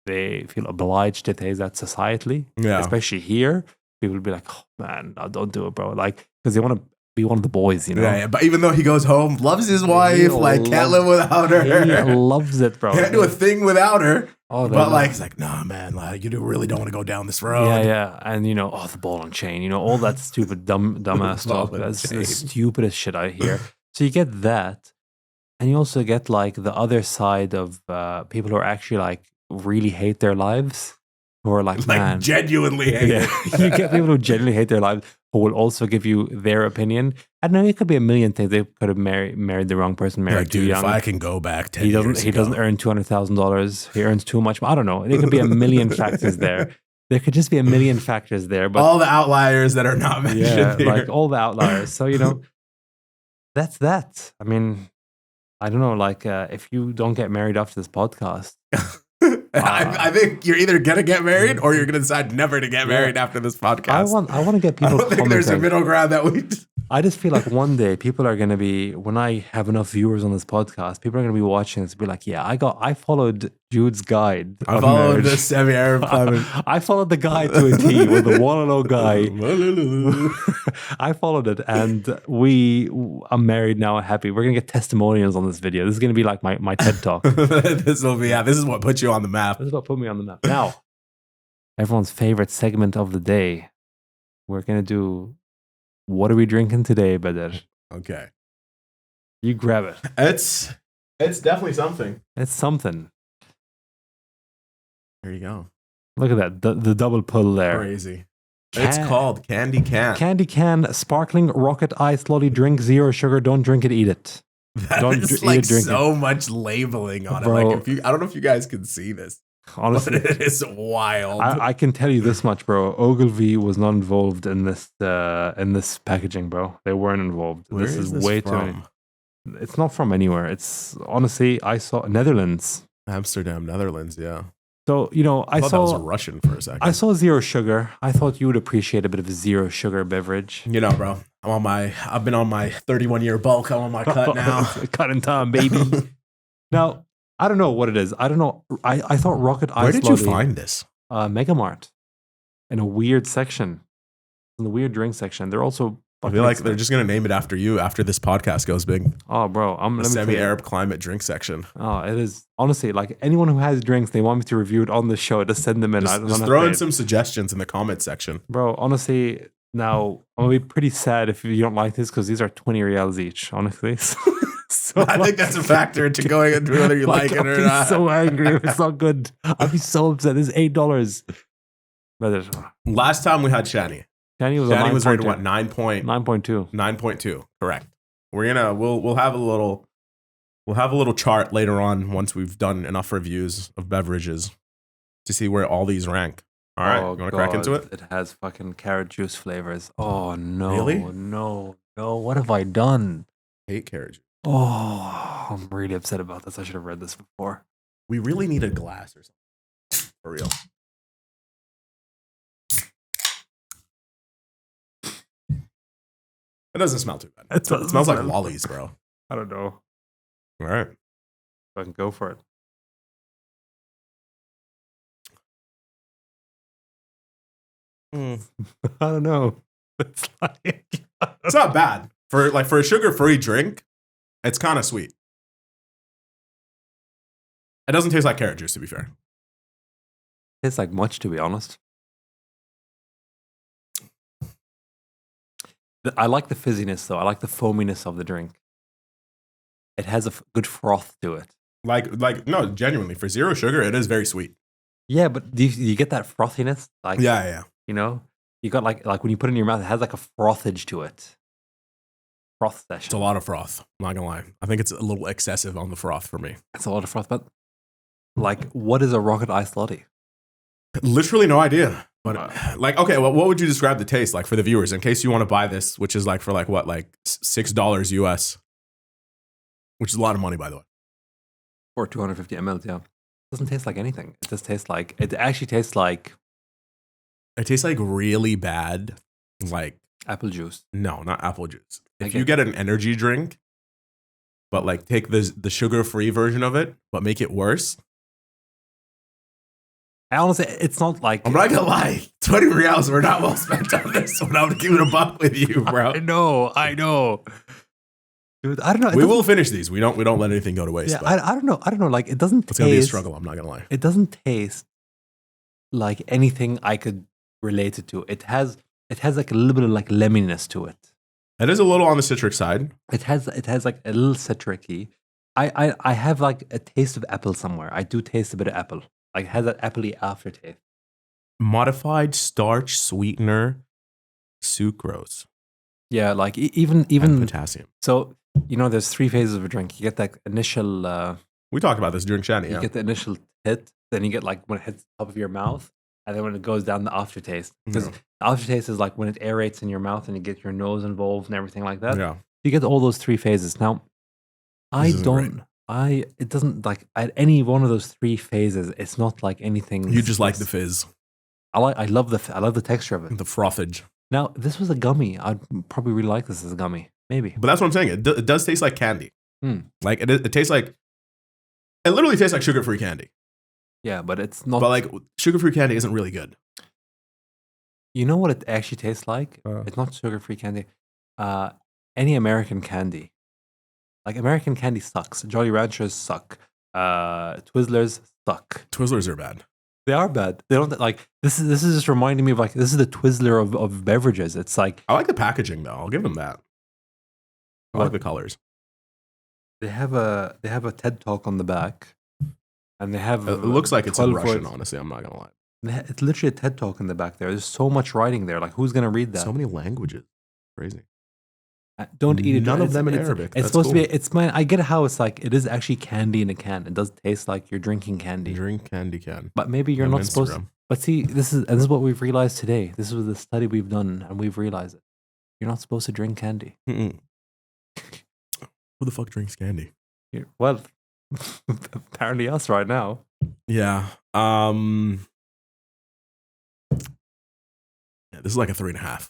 feel obliged to say that societally, especially here. People will be like, oh man, no, don't do it, bro. Because they want to be one of the boys, Yeah, but even though he goes home, loves his wife, can't live without her. He loves it, bro. Can't do a thing without her. Oh, but he's like, nah, man, you really don't want to go down this road. Yeah. And the ball and chain, all that stupid, dumbass stuff. That's the stupidest shit I hear. So you get that. And you also get the other side of people who are actually really hate their lives, who are man, genuinely hate it. You get people who genuinely hate their lives who will also give you their opinion. I know it could be a million things. They could have married the wrong person, married too young. If I can go back 10 years ago. He doesn't earn $200,000. He earns too much. I don't know. There could be a million factors there. There could just be a million factors there. But all the outliers that are not mentioned here. All the outliers. So, that's that. I mean, I don't know, if you don't get married after this podcast. I think you're either going to get married or you're going to decide never to get married after this podcast. I want to get people I don't think there's a middle ground that we... I just feel like one day people are going to be, when I have enough viewers on this podcast, people are going to be watching this and be like, yeah, I followed Jude's guide. I followed the semi-Arab climate. I followed the guide to a T with the one and oh guy. I followed it and I'm married now, happy. We're going to get testimonials on this video. This is going to be like my TED Talk. This is what put you on the map. This is what put me on the map. Now, everyone's favorite segment of the day. We're going to do, what are we drinking today, Badr? Okay. You grab it. It's definitely something. It's something. There you go. Look at that. The double pull there. Crazy. It's called Candy Can. Candy Can, sparkling rocket ice lolly drink, 0 sugar. Don't drink it, eat it. That is so much labeling on it. I don't know if you guys can see this. Honestly, it is wild. I can tell you this much, bro. Ogilvy was not involved in this packaging, bro. They weren't involved. Where this is this way from? too many. It's not from anywhere. It's honestly, I saw Netherlands. Amsterdam, Netherlands, yeah. So, I thought that was Russian for a second. I saw zero sugar. I thought you would appreciate a bit of a zero sugar beverage. You know, bro, I've been on my 31-year bulk. I'm on my cut now. Cutting time, baby. Now, I don't know what it is. I don't know. I thought Rocket Ice. Where did you find this? Megamart. In a weird section. In the weird drink section. They're also... I feel like they're just going to name it after you after this podcast goes big. Oh, bro. The semi-Arab climate drink section. Oh, it is. Honestly, like anyone who has drinks, they want me to review it on the show. Just send them in. Just throw in some suggestions in the comment section. Bro, honestly, now I'm going to be pretty sad if you don't like this because these are 20 reals each, honestly. So I think that's a factor into going into whether you like it or not. I'll be so angry if it's not good. I'll be so upset. This is $8. Last time we had Shani. Shani was rated what? 9.2. 9.2. Correct. We'll have a little chart later on once we've done enough reviews of beverages to see where all these rank. All right, you want to crack into it? It has fucking carrot juice flavors. Oh no, really? No. What have I done? I hate carrot juice. Oh, I'm really upset about this. I should have read this before. We really need a glass or something. For real. It doesn't smell too bad. It smells like lollies, bro. I don't know. All right. I can go for it. I don't know. It's like it's not bad. For a sugar-free drink, it's kind of sweet. It doesn't taste like carrot juice, to be fair. It tastes like much, to be honest. I like the fizziness, though. I like the foaminess of the drink. It has a good froth to it. No, genuinely, for zero sugar, it is very sweet. Yeah, but do you get that frothiness? Like, yeah. You know, you got like when you put it in your mouth, it has like a frothage to it. Froth session. It's a lot of froth. I'm not gonna lie. I think it's a little excessive on the froth for me. It's a lot of froth, but like, what is a Rocket Ice latte? Literally no idea. But okay, well, what would you describe the taste like for the viewers in case you want to buy this, which is like for like what, like $6 US, which is a lot of money, by the way. For 250 ml, yeah. It doesn't taste like anything. It just tastes like, it actually tastes like. It tastes like really bad, like apple juice. No, not apple juice. If you get an energy drink, but like take the sugar-free version of it, but make it worse. Honestly, it's not like... I'm not gonna lie. 20 reals were not well spent on this one. I'm gonna keep it a buck with you, bro. I know. Dude, I don't know. We will finish these. We don't let anything go to waste. Yeah, I don't know. Like, it doesn't taste... It's gonna be a struggle. I'm not gonna lie. It doesn't taste like anything I could relate it to. It has like a little bit of like lemoniness to it. It is a little on the citric side. It has like a little citricy. I have like a taste of apple somewhere. I do taste a bit of apple. Like, it has that appley aftertaste. Modified starch sweetener, sucrose. Yeah, like even and potassium. So, there's 3 phases of a drink. You get that initial... we talked about this during Shani, You get the initial hit, then you get like when it hits the top of your mouth, and then when it goes down, the aftertaste. Because the aftertaste is like when it aerates in your mouth and you get your nose involved and everything like that. Yeah. You get all those 3 phases. Now, it doesn't like at any one of those 3 phases. It's not like anything. You just like the fizz. I love the texture of it. The frothage. Now, if this was a gummy, I'd probably really like this as a gummy. Maybe. But that's what I'm saying. It does taste like candy. Like it tastes like. It literally tastes like sugar-free candy. Yeah, but it's not. But like sugar-free candy isn't really good. You know what it actually tastes like? It's not sugar-free candy. Any American candy. Like, American candy sucks. Jolly Ranchers suck. Twizzlers suck. Twizzlers are bad. They are bad. They don't like. This is just reminding me of like, this is the Twizzler of beverages. It's like, I like the packaging though. I'll give them that. I like the colors. They have a TED Talk on the back, and they have. It looks like it's in Russian. Honestly, I'm not gonna lie. It's literally a TED Talk in the back there. There's so much writing there. Like, who's gonna read that? So many languages. Crazy. Don't eat it. None of them in Arabic. It's supposed to be. It's man. I get how it's like. It is actually candy in a can. It does taste like you're drinking candy. Drink candy can. But maybe you're not supposed to. But see, this is what we've realized today. This was the study we've done, and we've realized it. You're not supposed to drink candy. Mm-mm. Who the fuck drinks candy? Well, apparently us right now. Yeah. Yeah. This is like a 3.5.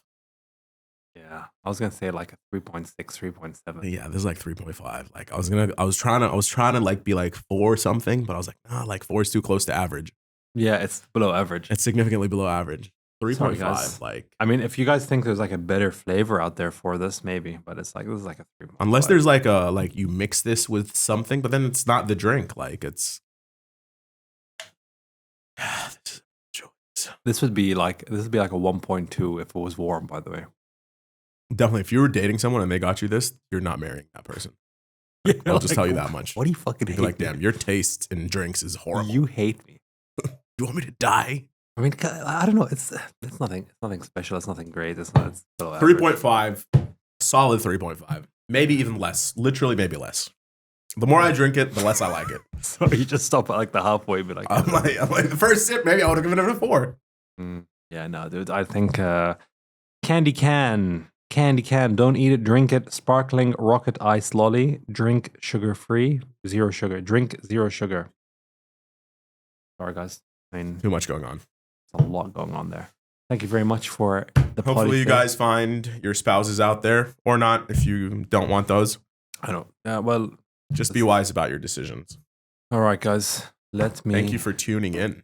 Yeah, I was gonna say like a 3.6, 3.7. Yeah, this is like 3.5. Like I was trying to like be like 4 something, but I was like, nah, like 4 is too close to average. Yeah, it's below average. It's significantly below average. 3.5. Like, I mean, if you guys think there's like a better flavor out there for this, maybe, but it's like this is like a 3.5. Unless there's like you mix this with something, but then it's not the drink. Like it's. This would be like a 1.2 if it was warm. By the way. Definitely, if you were dating someone and they got you this, you're not marrying that person. I'll just tell you that much. What do you fucking hate? Like, damn, your taste in drinks is horrible. You hate me. You want me to die? I mean, I don't know. It's nothing. It's nothing special. It's nothing great. It's not. It's 3.5, solid 3.5. Maybe even less. Literally, maybe less. The more I drink it, the less I like it. So you just stop at like the halfway, but like, I'm like the first sip. Maybe I would have given it a 4. Yeah, no, dude. I think candy can. Don't eat it. Drink it. Sparkling rocket ice lolly. Drink sugar free. 0 sugar. Drink 0 sugar. Sorry, guys. I mean, too much going on. There's a lot going on there. Thank you very much for the. Hopefully, you guys find your spouses out there, or not if you don't want those. I don't. Well, just be wise about your decisions. All right, guys. Thank you for tuning in.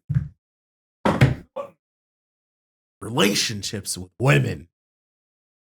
Relationships with women.